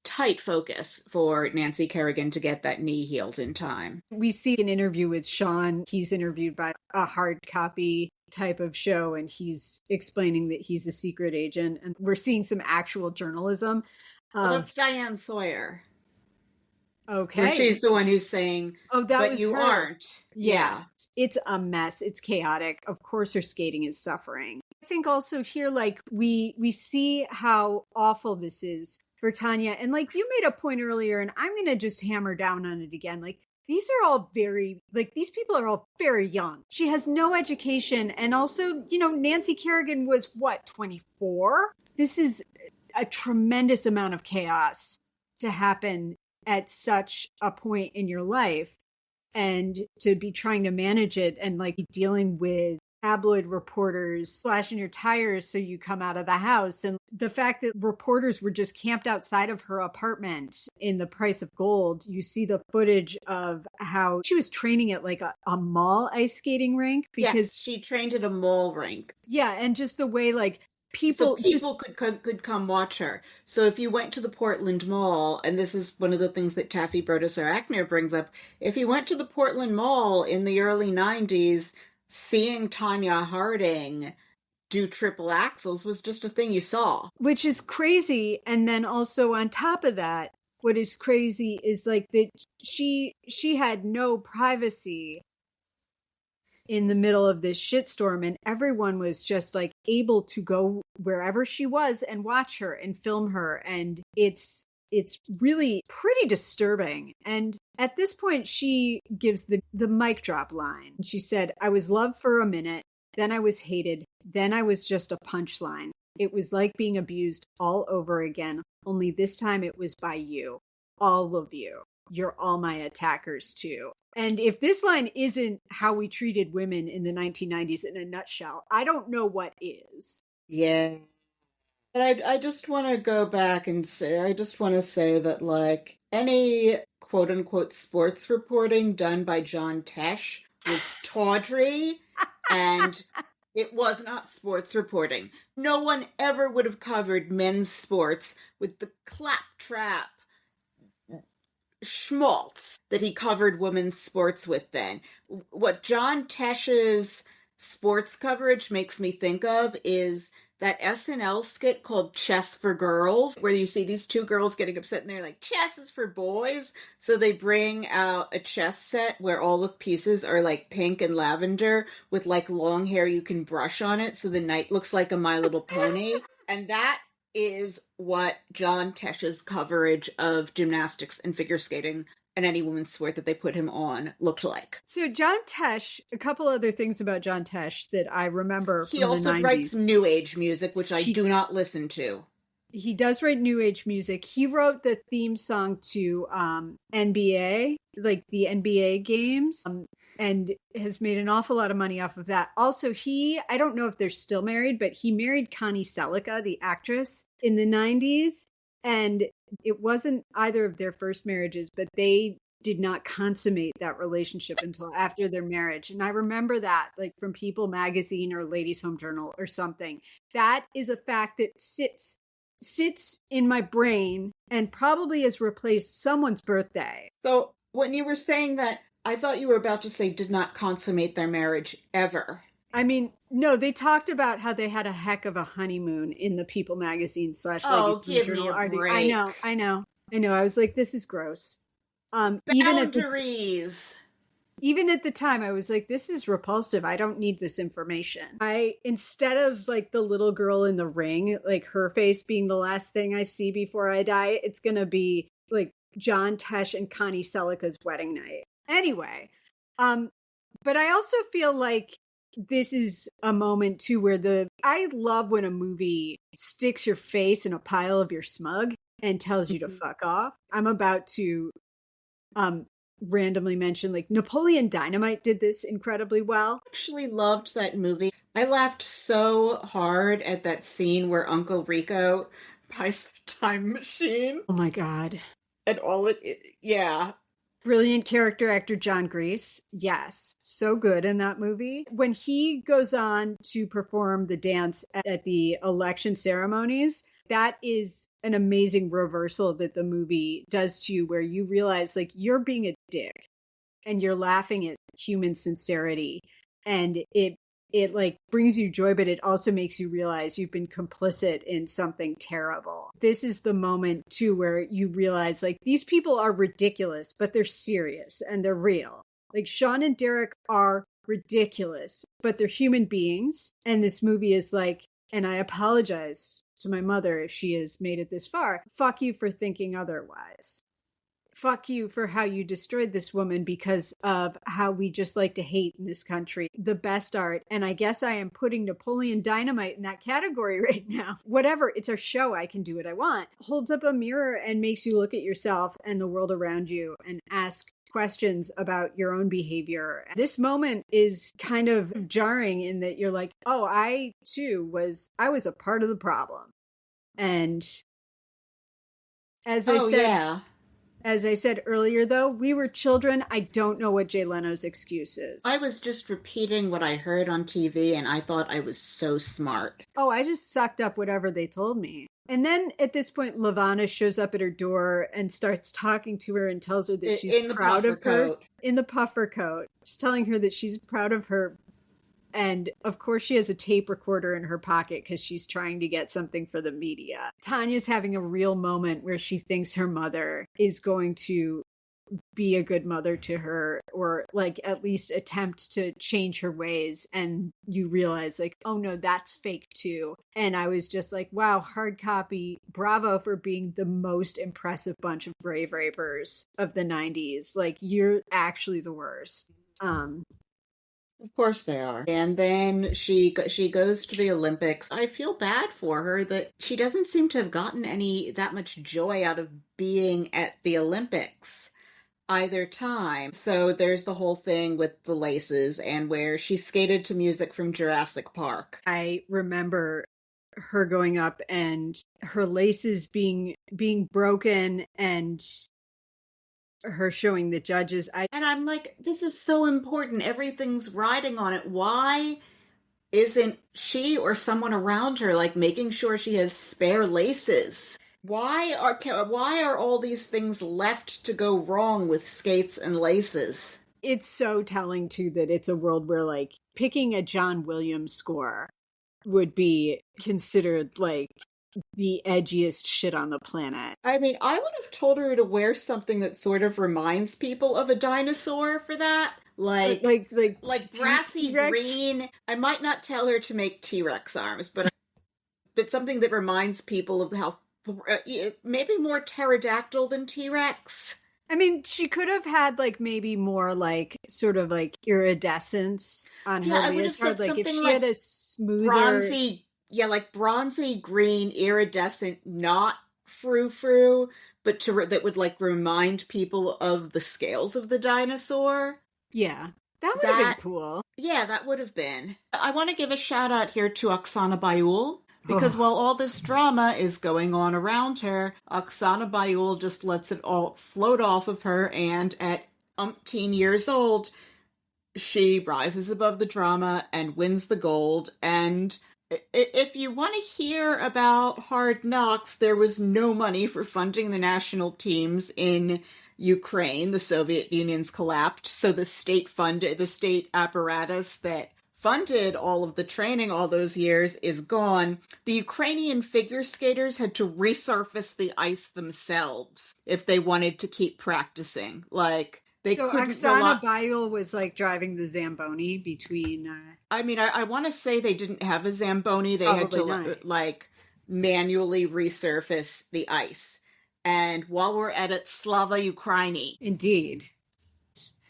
tight focus for Nancy Kerrigan to get that knee healed in time. We see an interview with Sean. He's interviewed by a hard copy type of show, and he's explaining that he's a secret agent, and we're seeing some actual journalism. Well, that's Diane Sawyer. Okay. Where she's the one who's saying, but was you her. Aren't. Yeah. It's a mess. It's chaotic. Of course her skating is suffering. I think also here, like, we see how awful this is for Tonya. And like you made a point earlier, and I'm going to just hammer down on it again. Like, these are all these people are all very young. She has no education. And also, you know, Nancy Kerrigan was, 24? This is a tremendous amount of chaos to happen at such a point in your life. And to be trying to manage it and like dealing with tabloid reporters slashing your tires so you come out of the house. And the fact that reporters were just camped outside of her apartment in The Price of Gold. You see the footage of how she was training at like a mall ice skating rink. Because yes, she trained at a mall rink. Yeah, and just the way like people could come watch her. So if you went to the Portland Mall, and this is one of the things that Taffy Brodesser-Akner brings up, if you went to the Portland Mall in the early 90s, seeing Tonya Harding do triple axels was just a thing you saw. Which is crazy. And then also on top of that, what is crazy is like that she had no privacy in the middle of this shitstorm, and everyone was just like able to go wherever she was and watch her and film her. And it's really pretty disturbing. And at this point, she gives the mic drop line. She said, I was loved for a minute, then I was hated, then I was just a punchline. It was like being abused all over again, only this time it was by you. All of you. You're all my attackers too. And if this line isn't how we treated women in the 1990s in a nutshell, I don't know what is. Yeah. And I just want to go back and say, I just want to say that, like, any quote-unquote sports reporting done by John Tesh was tawdry, and it was not sports reporting. No one ever would have covered men's sports with the claptrap schmaltz that he covered women's sports with then. What John Tesh's sports coverage makes me think of is that SNL skit called Chess for Girls, where you see these two girls getting upset and they're like, chess is for boys. So they bring out a chess set where all the pieces are like pink and lavender with like long hair you can brush on it. So the knight looks like a My Little Pony. And that is what John Tesh's coverage of gymnastics and figure skating and any women's sport that they put him on looked like. So John Tesh, a couple other things about John Tesh that I remember from the 90s. He also writes new age music, which I do not listen to. He does write new age music. He wrote the theme song to NBA, like the NBA games, and has made an awful lot of money off of that. Also, I don't know if they're still married, but he married Connie Selica, the actress, in the 90s. And it wasn't either of their first marriages, but they did not consummate that relationship until after their marriage. And I remember that, like from People magazine or Ladies Home Journal or something. That is a fact that sits in my brain and probably has replaced someone's birthday. So when you were saying that, I thought you were about to say did not consummate their marriage ever. I mean, no, they talked about how they had a heck of a honeymoon in the People magazine / give me a break. I know. I was like, this is gross. Boundaries. Even at the time, I was like, this is repulsive. I don't need this information. Instead of like the little girl in the ring, like her face being the last thing I see before I die, it's going to be like John Tesh and Connie Selica's wedding night. Anyway, but I also feel like this is a moment too where I love when a movie sticks your face in a pile of your smug and tells you to fuck off. I'm about to randomly mention like Napoleon Dynamite did this incredibly well. I actually loved that movie. I laughed so hard at that scene where Uncle Rico buys the time machine. Oh my God. And all yeah. Brilliant character actor John Grease. Yes. So good in that movie. When he goes on to perform the dance at the election ceremonies, that is an amazing reversal that the movie does to you, where you realize like you're being a dick and you're laughing at human sincerity, and it like brings you joy, but it also makes you realize you've been complicit in something terrible. This is the moment too where you realize like these people are ridiculous, but they're serious and they're real. Like Sean and Derek are ridiculous, but they're human beings. And this movie is like, and I apologize to my mother if she has made it this far. Fuck you for thinking otherwise. Fuck you for how you destroyed this woman because of how we just like to hate in this country. The best art. And I guess I am putting Napoleon Dynamite in that category right now. Whatever. It's our show. I can do what I want. Holds up a mirror and makes you look at yourself and the world around you and ask questions about your own behavior. This moment is kind of jarring in that you're like, oh, I was a part of the problem. And as I said earlier, though, we were children. I don't know what Jay Leno's excuse is. I was just repeating what I heard on TV, and I thought I was so smart. Oh, I just sucked up whatever they told me. And then at this point, Lavana shows up at her door and starts talking to her and tells her that she's proud of her. In the puffer coat. She's telling her that she's proud of her. And of course, she has a tape recorder in her pocket because she's trying to get something for the media. Tanya's having a real moment where she thinks her mother is going to be a good mother to her, or like at least attempt to change her ways. And you realize like, oh no, that's fake too. And I was just like, wow, hard copy. Bravo for being the most impressive bunch of grave rapers of the 90s. Like, you're actually the worst. Of course they are. And then she goes to the Olympics. I feel bad for her that she doesn't seem to have gotten that much joy out of being at the Olympics either time. So there's the whole thing with the laces and where she skated to music from Jurassic Park. I remember her going up and her laces being broken and her showing the judges. And I'm like, this is so important. Everything's riding on it. Why isn't she or someone around her like making sure she has spare laces? Why are all these things left to go wrong with skates and laces? It's so telling too that it's a world where like picking a John Williams score would be considered like the edgiest shit on the planet. I mean, I would have told her to wear something that sort of reminds people of a dinosaur for that. Like brassy T-Rex? Green. I might not tell her to make T-Rex arms, but something that reminds people of how maybe more pterodactyl than T-Rex. I mean, she could have had like maybe more like sort of like iridescence on her leotard. Like if she had a smoother, bronzy Yeah, like bronzy green, iridescent, not frou-frou, but that would like remind people of the scales of the dinosaur. Yeah, that would have been That, cool. yeah, that would have been. I want to give a shout out here to Oksana Bayul, because Oh, while all this drama is going on around her, Oksana Bayul just lets it all float off of her, and at umpteen years old, she rises above the drama and wins the gold. And if you want to hear about hard knocks, there was no money for funding the national teams in Ukraine. The Soviet Union's collapsed, so the state apparatus that funded all of the training all those years is gone. The Ukrainian figure skaters had to resurface the ice themselves if they wanted to keep practicing. Like, they so couldn't Oksana Bayul was like driving the Zamboni between. I mean, I want to say they didn't have a Zamboni. They had to not. like manually resurface the ice. And while we're at it, Slava Ukraini. Indeed.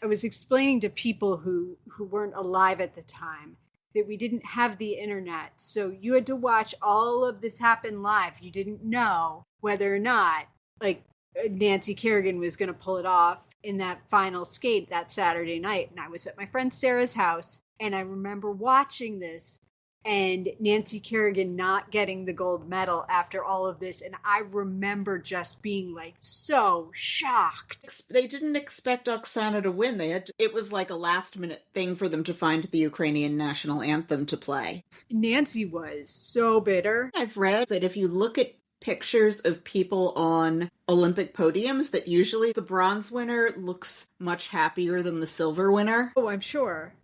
I was explaining to people who weren't alive at the time that we didn't have the internet. So you had to watch all of this happen live. You didn't know whether or not, like, Nancy Kerrigan was going to pull it off in that final skate that Saturday night. And I was at my friend Sara's house, and I remember watching this and Nancy Kerrigan not getting the gold medal after all of this. And I remember just being like so shocked. They didn't expect Oksana to win. It was like a last minute thing for them to find the Ukrainian national anthem to play. Nancy was so bitter. I've read that if you look at pictures of people on Olympic podiums, that usually the bronze winner looks much happier than the silver winner. Oh, I'm sure.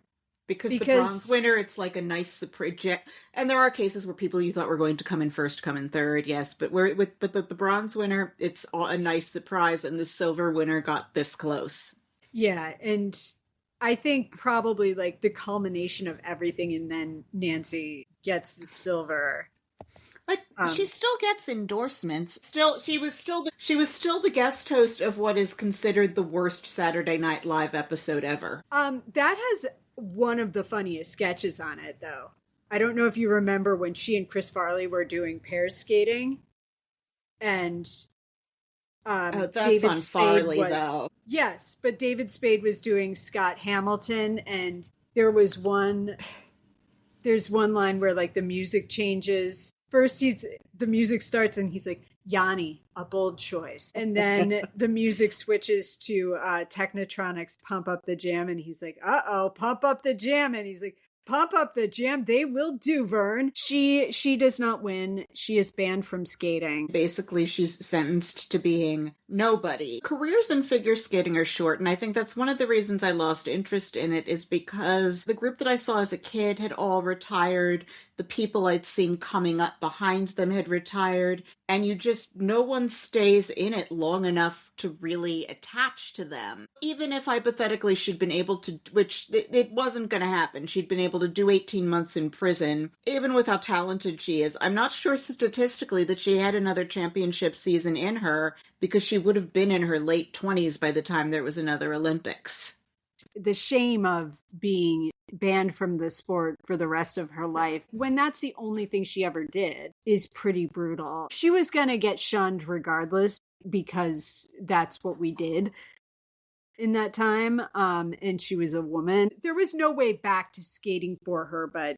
Because the bronze winner, it's like a nice surprise. And there are cases where people you thought were going to come in first come in third, yes. But the bronze winner, it's a nice surprise, and the silver winner got this close. Yeah, and I think probably like the culmination of everything, and then Nancy gets the silver. But she still gets endorsements. She was still the guest host of what is considered the worst Saturday Night Live episode ever. That has one of the funniest sketches on it, though. I don't know if you remember when she and Chris Farley were doing pairs skating, and that's David on Farley, Spade though. Yes, but David Spade was doing Scott Hamilton, and there's one line where like the music changes. First, the music starts and he's like, Yanni, a bold choice. And then the music switches to Technotronics, Pump Up the Jam. And he's like, uh-oh, pump up the jam. And he's like, pump up the jam. They will do, Vern. She does not win. She is banned from skating. Basically, she's sentenced to being nobody. Careers in figure skating are short, and I think that's one of the reasons I lost interest in it, is because the group that I saw as a kid had all retired. The people I'd seen coming up behind them had retired, and no one stays in it long enough to really attach to them. Even if hypothetically she'd been able to, which it wasn't going to happen, she'd been able to do 18 months in prison, even with how talented she is, I'm not sure statistically that she had another championship season in her, because she would have been in her late 20s by the time there was another Olympics. The shame of being banned from the sport for the rest of her life, when that's the only thing she ever did, is pretty brutal. She was going to get shunned regardless, because that's what we did in that time. And she was a woman. There was no way back to skating for her, but,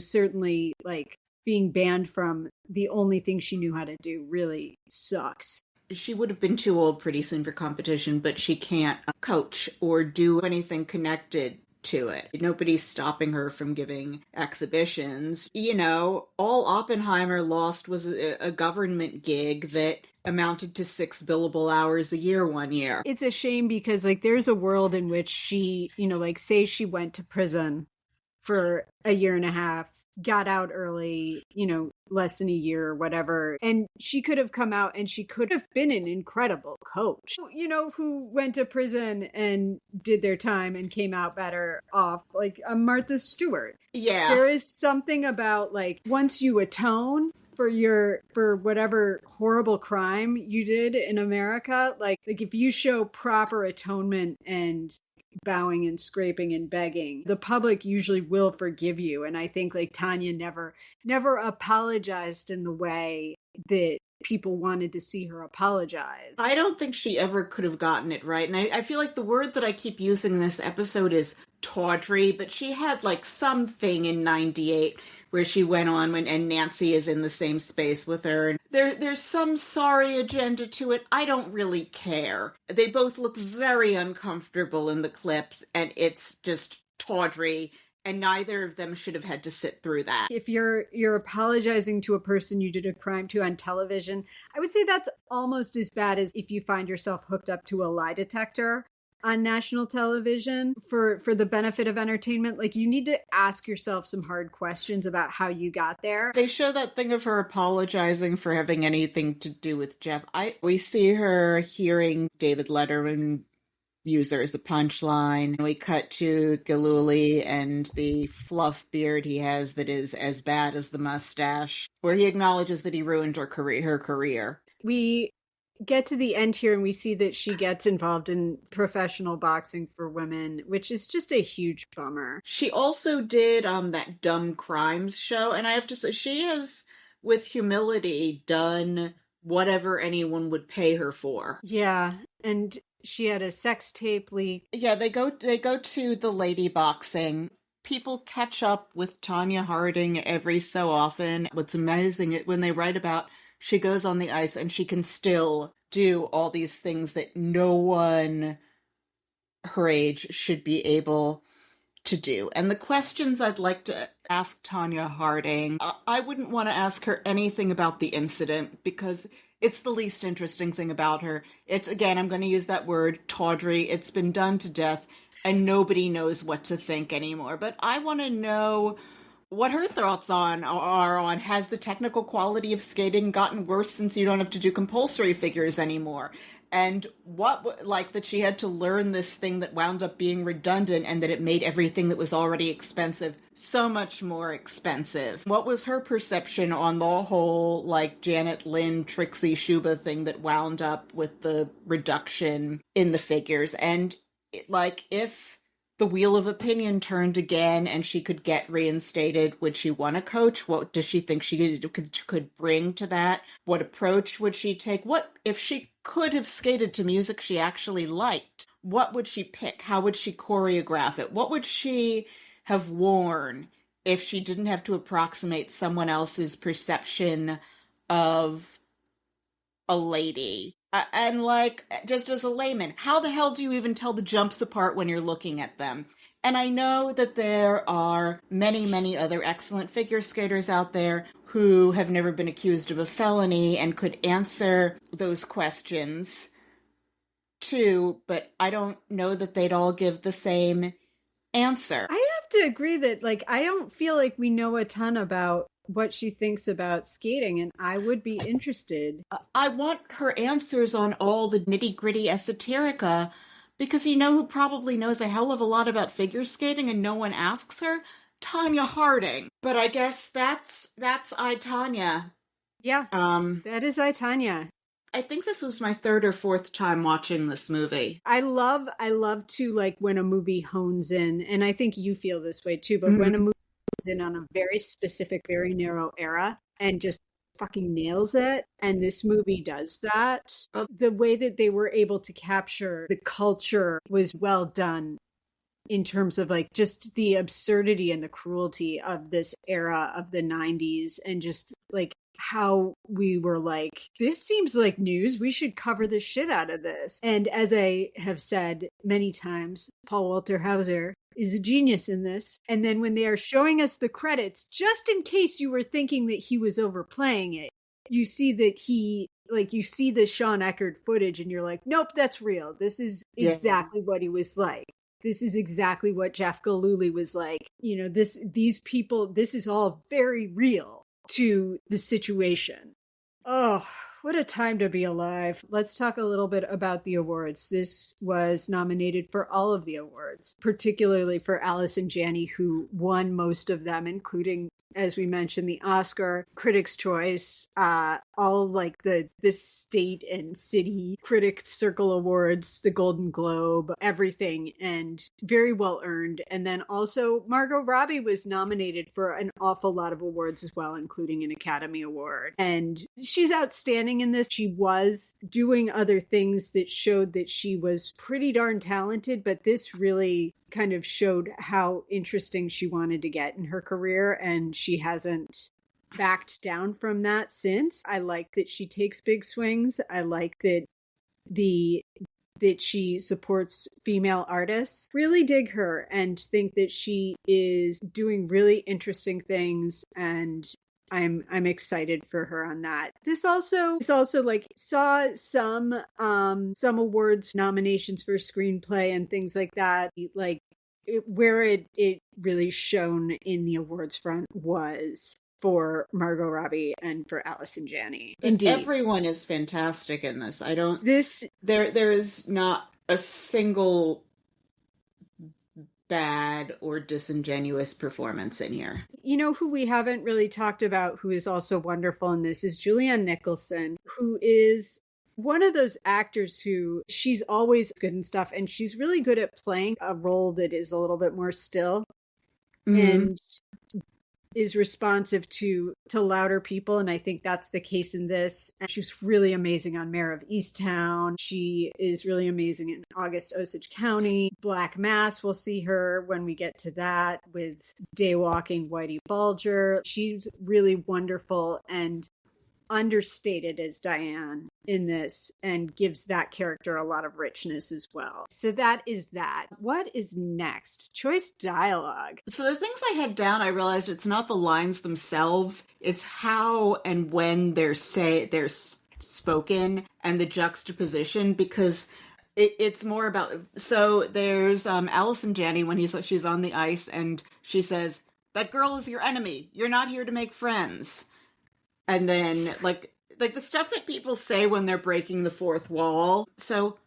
certainly like being banned from the only thing she knew how to do really sucks. She would have been too old pretty soon for competition, but she can't coach or do anything connected to it. Nobody's stopping her from giving exhibitions. All Oppenheimer lost was a government gig that amounted to 6 billable hours a year one year. It's a shame because there's a world in which she, say she went to prison for a year and a half, got out early, less than a year or whatever. And she could have come out and she could have been an incredible coach, who went to prison and did their time and came out better off, like Martha Stewart. Yeah. There is something about once you atone for whatever horrible crime you did in America, like if you show proper atonement and bowing and scraping and begging, the public usually will forgive you. And I think like Tonya never apologized in the way that people wanted to see her apologize. I don't think she ever could have gotten it right. And I feel like the word that I keep using in this episode is tawdry, but she had like something in 98 where she went on when, and Nancy is in the same space with her. And there's some sorry agenda to it. I don't really care. They both look very uncomfortable in the clips, and it's just tawdry. And neither of them should have had to sit through that. If you're apologizing to a person you did a crime to on television, I would say that's almost as bad as if you find yourself hooked up to a lie detector on national television for the benefit of entertainment. Like, you need to ask yourself some hard questions about how you got there. They show that thing of her apologizing for having anything to do with Jeff. We see her hearing David Letterman use her as a punchline. We cut to Galuli and the fluff beard he has that is as bad as the mustache, where he acknowledges that he ruined her career. We get to the end here and we see that she gets involved in professional boxing for women, which is just a huge bummer. She also did that Dumb Crimes show, and I have to say, she has, with humility, done whatever anyone would pay her for. Yeah, and she had a sex tape leak. Yeah, they go to the lady boxing. People catch up with Tonya Harding every so often. What's amazing is when they write about she goes on the ice and she can still do all these things that no one her age should be able to do. And the questions I'd like to ask Tonya Harding, I wouldn't want to ask her anything about the incident because it's the least interesting thing about her. It's, again, I'm going to use that word, tawdry. It's been done to death, and nobody knows what to think anymore. But I want to know what her thoughts are on, has the technical quality of skating gotten worse since you don't have to do compulsory figures anymore? And what, like, that she had to learn this thing that wound up being redundant and that it made everything that was already expensive so much more expensive. What was her perception on the whole, like, Janet Lynn, Trixie Schuba thing that wound up with the reduction in the figures? And, like, if the wheel of opinion turned again and she could get reinstated, would she want to coach? What does she think she could bring to that? What approach would she take? What if she could have skated to music she actually liked? What would she pick? How would she choreograph it? What would she have worn if she didn't have to approximate someone else's perception of a lady? And, like, just as a layman, how the hell do you even tell the jumps apart when you're looking at them? And I know that there are many, many other excellent figure skaters out there who have never been accused of a felony and could answer those questions too, but I don't know that they'd all give the same answer. I have to agree that, like, I don't feel like we know a ton about what she thinks about skating, and I would be interested. I want her answers on all the nitty-gritty esoterica, because you know who probably knows a hell of a lot about figure skating and no one asks her? Tonya Harding. But I guess that's I, Tonya. Yeah, that is I, Tonya. I think this was my third or fourth time watching this movie. I love to, like, when a movie hones in, and I think you feel this way too, but when a movie hones in on a very specific, very narrow era and just fucking nails it, and this movie does that. The way that they were able to capture the culture was well done in terms of, like, just the absurdity and the cruelty of this era of the 90s, and just, like, how we were like, this seems like news. We should cover the shit out of this. And as I have said many times, Paul Walter Hauser is a genius in this. And then when they are showing us the credits, just in case you were thinking that he was overplaying it, you see that you see the Sean Eckert footage and you're like, nope, that's real. This is exactly what he was like. This is exactly what Jeff Galooly was like. You know, these people, this is all very real to the situation. Oh, what a time to be alive. Let's talk a little bit about the awards. This was nominated for all of the awards, particularly for Alice and Janney, who won most of them, including as we mentioned, the Oscar, Critics' Choice, all like the state and city Critics Circle Awards, the Golden Globe, everything, and very well earned. And then also Margot Robbie was nominated for an awful lot of awards as well, including an Academy Award. And she's outstanding in this. She was doing other things that showed that she was pretty darn talented, but this really kind of showed how interesting she wanted to get in her career, and she hasn't backed down from that since. I like that she takes big swings. I like that she supports female artists. Really dig her and think that she is doing really interesting things, and I'm excited for her on that. This also like saw some awards nominations for screenplay and things like that. Like where it really shone in the awards front was for Margot Robbie and for Allison Janney. Indeed, everyone is fantastic in this. There is not a single bad or disingenuous performance in here. You know who we haven't really talked about, who is also wonderful in this, is Julianne Nicholson, who is one of those actors who she's always good and stuff, and she's really good at playing a role that is a little bit more still and is responsive to louder people, and I think that's the case in this. And she's really amazing on Mayor of Easttown. She is really amazing in August Osage County. Black Mass, we'll see her when we get to that with Daywalking Whitey Bulger. She's really wonderful and understated as Diane in this, and gives that character a lot of richness as well. So that is that. What is next? Choice dialogue. So the things I had down, I realized it's not the lines themselves, it's how and when they're spoken and the juxtaposition, because it's more about, so there's Allison Janney when she's on the ice and she says, "That girl is your enemy. You're not here to make friends." And then, like the stuff that people say when they're breaking the fourth wall. So,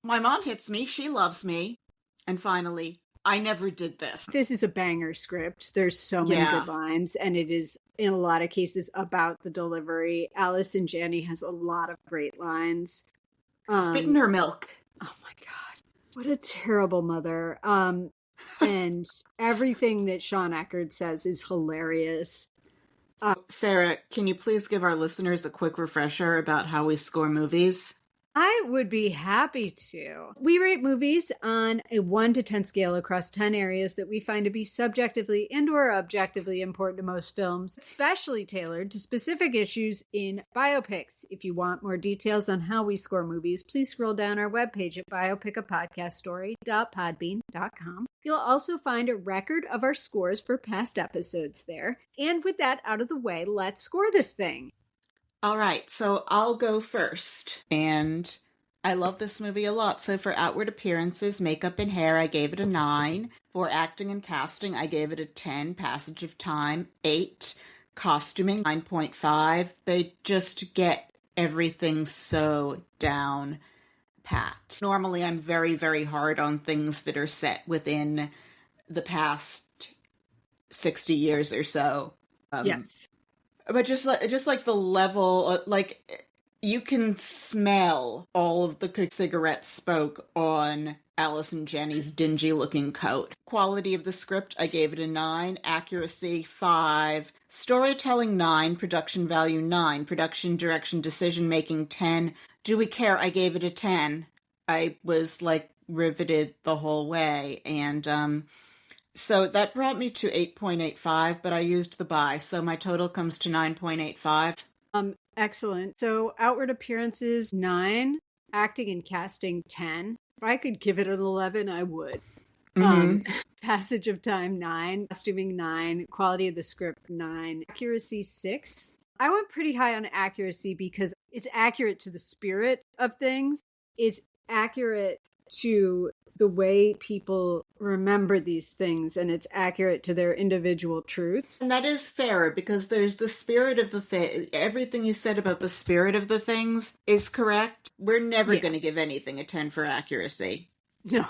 my mom hits me, she loves me. And finally, I never did this. This is a banger script. There's so many good lines, and it is, in a lot of cases, about the delivery. Allison Janney has a lot of great lines. Spit in her milk. Oh my God. What a terrible mother. And everything that Sean Eckerd says is hilarious. Sarah, can you please give our listeners a quick refresher about how we score movies? I would be happy to. We rate movies on a 1 to 10 scale across 10 areas that we find to be subjectively and or objectively important to most films, especially tailored to specific issues in biopics. If you want more details on how we score movies, please scroll down our webpage at biopicapodcaststory.podbean.com. You'll also find a record of our scores for past episodes there. And with that out of the way, let's score this thing. All right, so I'll go first. And I love this movie a lot. So for outward appearances, makeup and hair, I gave it a 9. For acting and casting, I gave it a 10. Passage of time, 8. Costuming, 9.5. They just get everything so down pat. Normally, I'm very, very hard on things that are set within the past 60 years or so. Yes. But just like the level, like you can smell all of the cigarette smoke on Allison Janney's dingy looking coat. Quality of the script, I gave it a 9. Accuracy, 5. Storytelling, 9. Production value, 9. Production, direction, decision making, 10. Do we care? I gave it a 10. I was like riveted the whole way, and so that brought me to 8.85, but I used the buy, so my total comes to 9.85. Excellent. So outward appearances, 9. Acting and casting, 10. If I could give it an 11, I would. Passage of time, 9. Costuming, 9. Quality of the script, 9. Accuracy, 6. I went pretty high on accuracy because it's accurate to the spirit of things. It's accurate to the way people remember these things, and it's accurate to their individual truths. And that is fair, because there's the spirit of the thing. Everything you said about the spirit of the things is correct. We're never going to give anything a 10 for accuracy. No.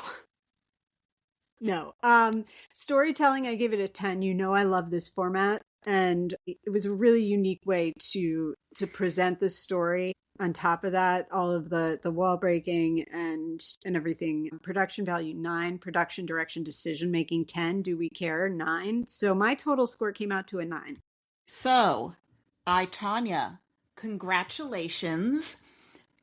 No. Storytelling, I give it a 10. You know I love this format. And it was a really unique way to present the story. On top of that, all of the wall breaking and everything. Production value 9, production direction decision making 10. Do we care? 9. So my total score came out to a 9. So, Tonya, congratulations.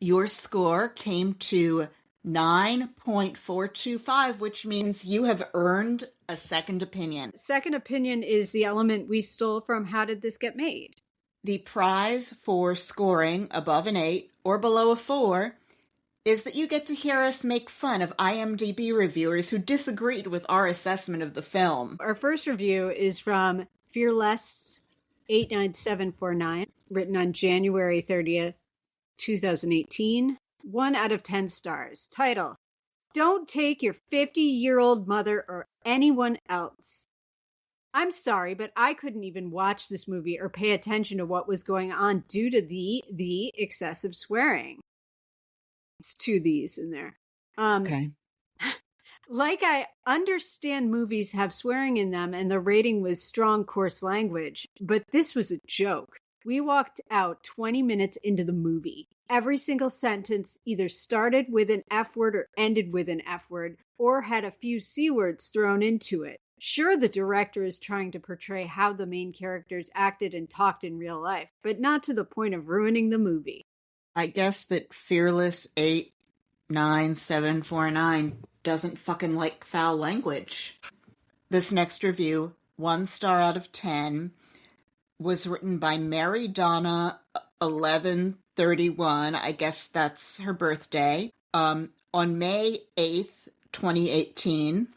Your score came to 9.425, which means you have earned a second opinion. Second opinion is the element we stole from How Did This Get Made? The prize for scoring above an 8 or below a 4 is that you get to hear us make fun of IMDb reviewers who disagreed with our assessment of the film. Our first review is from Fearless 89749, written on January 30th, 2018. 1 out of 10 stars. Title: Don't take your 50-year-old mother or anyone else. I'm sorry, but I couldn't even watch this movie or pay attention to what was going on due to the excessive swearing. It's 2 these in there. Okay. Like, I understand movies have swearing in them and the rating was strong coarse language, but this was a joke. We walked out 20 minutes into the movie. Every single sentence either started with an F word or ended with an F word, or had a few C words thrown into it. Sure, the director is trying to portray how the main characters acted and talked in real life, but not to the point of ruining the movie. I guess that Fearless 89749 doesn't fucking like foul language. This next review, 1 star out of 10, was written by Mary Donna 1131. I guess that's her birthday. On May 8th, 2018.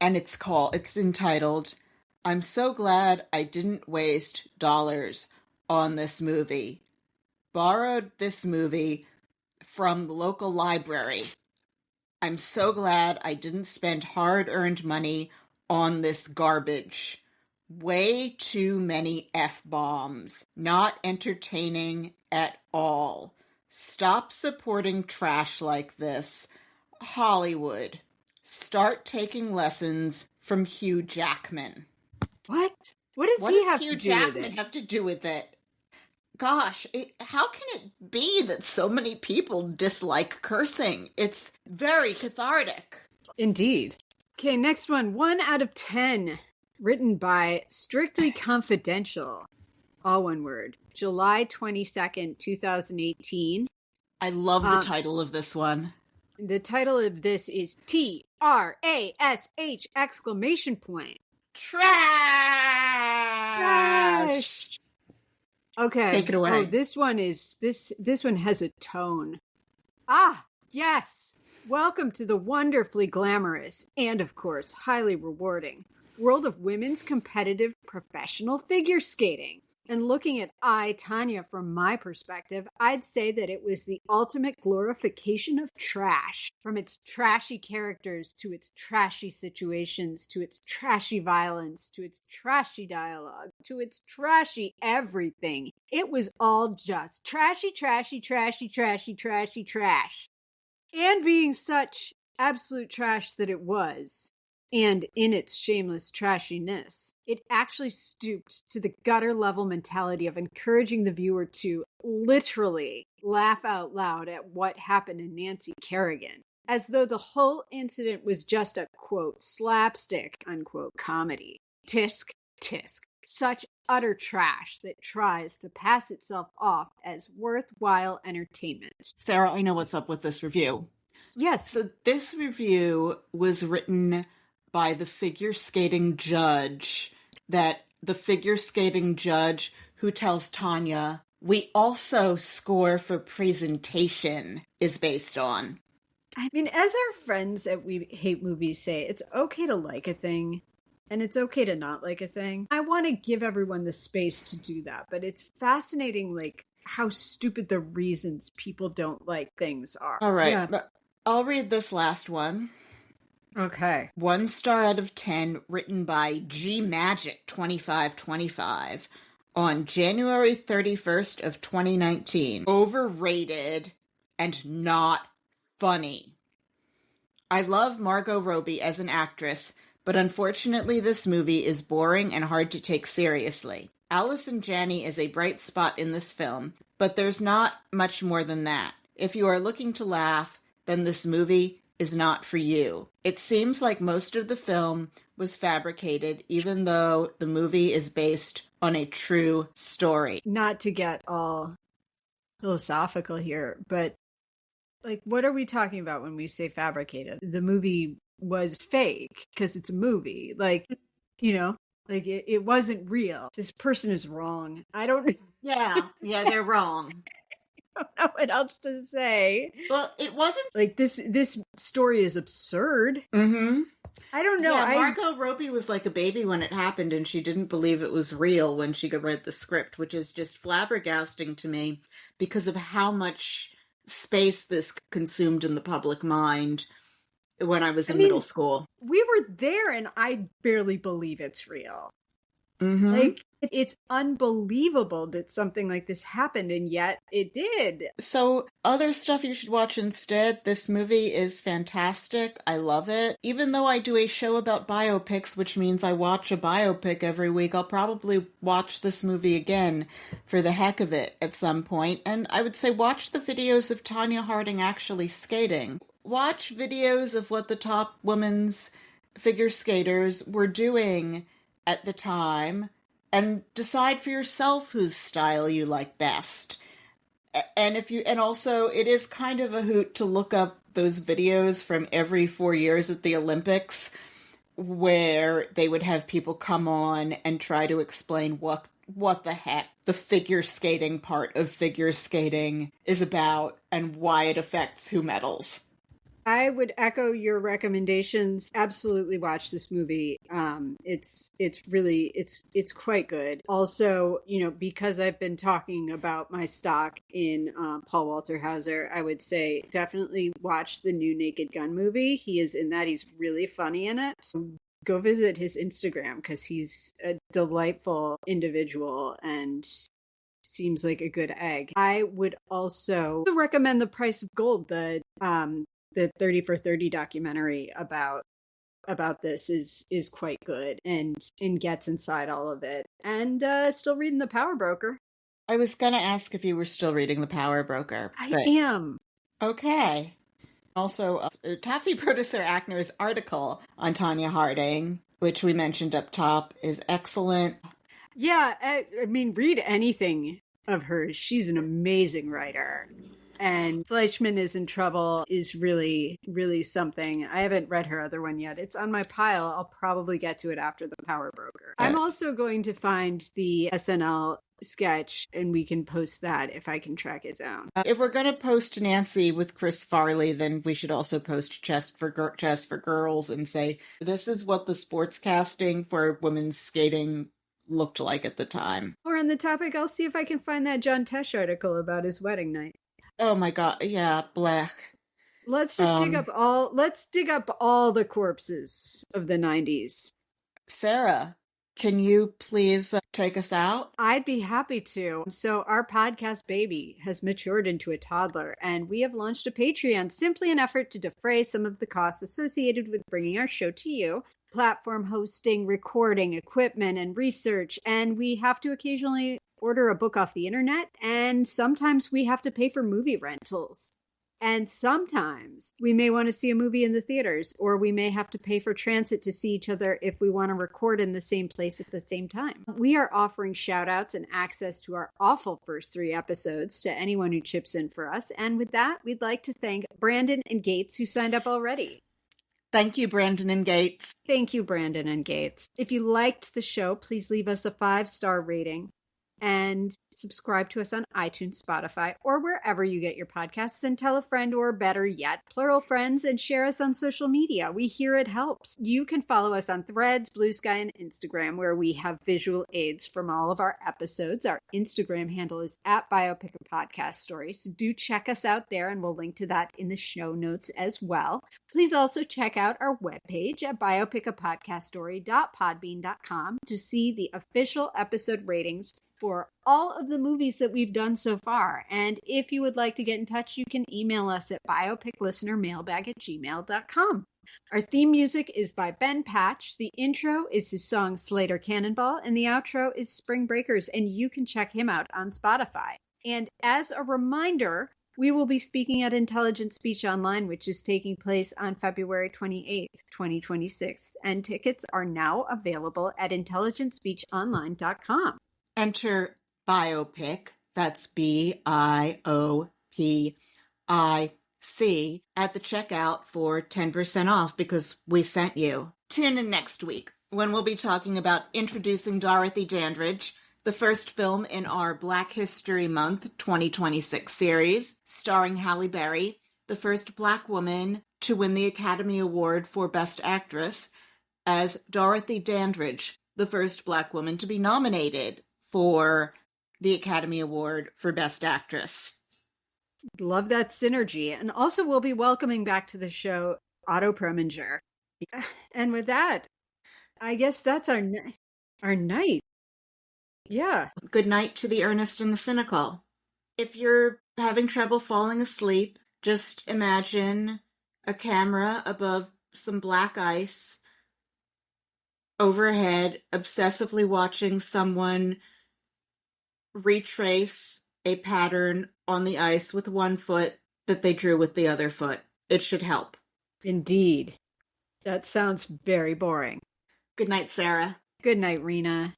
And it's entitled, I'm so glad I didn't waste dollars on this movie. Borrowed this movie from the local library. I'm so glad I didn't spend hard-earned money on this garbage. Way too many F-bombs. Not entertaining at all. Stop supporting trash like this. Hollywood. Start taking lessons from Hugh Jackman. What? What does he have to do with it? What does Hugh Jackman have to do with it? Gosh, how can it be that so many people dislike cursing? It's very cathartic. Indeed. Okay, next one. 1 out of 10. Written by Strictly Confidential. All one word. July 22nd, 2018. I love the title of this one. The title of this is TRASH exclamation point. Trash! Okay. Take it away. Oh, this one has a tone. Ah, yes. Welcome to the wonderfully glamorous and, of course, highly rewarding world of women's competitive professional figure skating. And looking at Tonya from my perspective, I'd say that it was the ultimate glorification of trash. From its trashy characters, to its trashy situations, to its trashy violence, to its trashy dialogue, to its trashy everything. It was all just trashy, trashy, trashy, trashy, trashy, trash. And being such absolute trash that it was, and in its shameless trashiness, it actually stooped to the gutter-level mentality of encouraging the viewer to literally laugh out loud at what happened to Nancy Kerrigan, as though the whole incident was just a, quote, slapstick, unquote, comedy. Tisk, tisk. Such utter trash that tries to pass itself off as worthwhile entertainment. Sarah, I know what's up with this review. Yes. So this review was written by the figure skating judge, who tells Tonya, we also score for presentation, is based on. I mean, as our friends at We Hate Movies say, it's okay to like a thing, and it's okay to not like a thing. I want to give everyone the space to do that, but it's fascinating, like, how stupid the reasons people don't like things are. All right, yeah. I'll read this last one. Okay. 1 star out of 10, written by G Magic 2525 on January 31st of 2019. Overrated and not funny. I love Margot Robbie as an actress, but unfortunately this movie is boring and hard to take seriously. Allison Janney is a bright spot in this film, but there's not much more than that. If you are looking to laugh, then this movie is not for you. It seems like most of the film was fabricated, even though the movie is based on a true story. Not to get all philosophical here, but like, what are we talking about when we say fabricated? The movie was fake because it's a movie. Like, you know, like it wasn't real. This person is wrong. I don't. Yeah, they're wrong. I don't know what else to say. Well, it wasn't like this story is absurd. Mm-hmm. I don't know. Yeah, Margot Robbie was like a baby when it happened, and she didn't believe it was real when she read the script, which is just flabbergasting to me because of how much space this consumed in the public mind when I was in middle school. We were there, and I barely believe it's real. Mm-hmm. Like, it's unbelievable that something like this happened, and yet it did. So, other stuff you should watch instead. This movie is fantastic. I love it. Even though I do a show about biopics, which means I watch a biopic every week, I'll probably watch this movie again for the heck of it at some point. And I would say watch the videos of Tonya Harding actually skating. Watch videos of what the top women's figure skaters were doing at the time, and decide for yourself whose style you like best. And also it is kind of a hoot to look up those videos from every 4 years at the Olympics where they would have people come on and try to explain what the heck the figure skating part of figure skating is about and why it affects who medals. I would echo your recommendations. Absolutely watch this movie. It's quite good. Also, because I've been talking about my stock in Paul Walter Hauser, I would say definitely watch the new Naked Gun movie. He is in that. He's really funny in it. So go visit his Instagram because he's a delightful individual and seems like a good egg. I would also recommend The Price of Gold, the 30 for 30 documentary about this is quite good and gets inside all of it. And still reading The Power Broker. I was going to ask if you were still reading The Power Broker. I am. Okay. Also, Taffy Producer Ackner's article on Tonya Harding, which we mentioned up top, is excellent. Yeah, I mean, read anything of hers. She's an amazing writer. And Fleischman is in Trouble is really, really something. I haven't read her other one yet. It's on my pile. I'll probably get to it after The Power Broker. I'm also going to find the SNL sketch, and we can post that if I can track it down. If we're going to post Nancy with Chris Farley, then we should also post Chess for Girls and say, this is what the sportscasting for women's skating looked like at the time. Or on the topic, I'll see if I can find that John Tesh article about his wedding night. Oh my god, yeah, black. Let's just dig up all the corpses of the 90s. Sarah, can you please take us out? I'd be happy to. So our podcast baby has matured into a toddler, and we have launched a Patreon, simply an effort to defray some of the costs associated with bringing our show to you. Platform hosting, recording, equipment, and research. And we have to occasionally order a book off the internet, and sometimes we have to pay for movie rentals. And sometimes we may want to see a movie in the theaters, or we may have to pay for transit to see each other if we want to record in the same place at the same time. We are offering shout outs and access to our awful first 3 episodes to anyone who chips in for us. And with that, we'd like to thank Brandon and Gates, who signed up already. Thank you, Brandon and Gates. Thank you, Brandon and Gates. If you liked the show, please leave us a 5-star rating and subscribe to us on iTunes, Spotify, or wherever you get your podcasts, and tell a friend, or better yet, plural friends, and share us on social media. We hear it helps. You can follow us on Threads, Blue Sky, and Instagram, where we have visual aids from all of our episodes. Our Instagram handle is at Biopic a Podcast Story, so do check us out there, and we'll link to that in the show notes as well. Please also check out our webpage at biopicapodcaststory.podbean.com to see the official episode ratings for all of the movies that we've done so far. And if you would like to get in touch, you can email us at biopiclistenermailbag@gmail.com. Our theme music is by Ben Patch. The intro is his song Slater Cannonball, and the outro is Spring Breakers, and you can check him out on Spotify. And as a reminder, we will be speaking at Intelligent Speech Online, which is taking place on February 28th, 2026, and tickets are now available at intelligentspeechonline.com. Enter Biopic, that's BIOPIC, at the checkout for 10% off because we sent you. Tune in next week when we'll be talking about introducing Dorothy Dandridge, the first film in our Black History Month 2026 series, starring Halle Berry, the first Black woman to win the Academy Award for Best Actress, as Dorothy Dandridge, the first Black woman to be nominated for the Academy Award for Best Actress. Love that synergy. And also we'll be welcoming back to the show Otto Preminger. And with that, I guess that's our night. Yeah. Good night to the earnest and the cynical. If you're having trouble falling asleep, just imagine a camera above some black ice overhead, obsessively watching someone retrace a pattern on the ice with one foot that they drew with the other foot. It should help. Indeed. That sounds very boring. Good night, Sarah. Good night, Rena.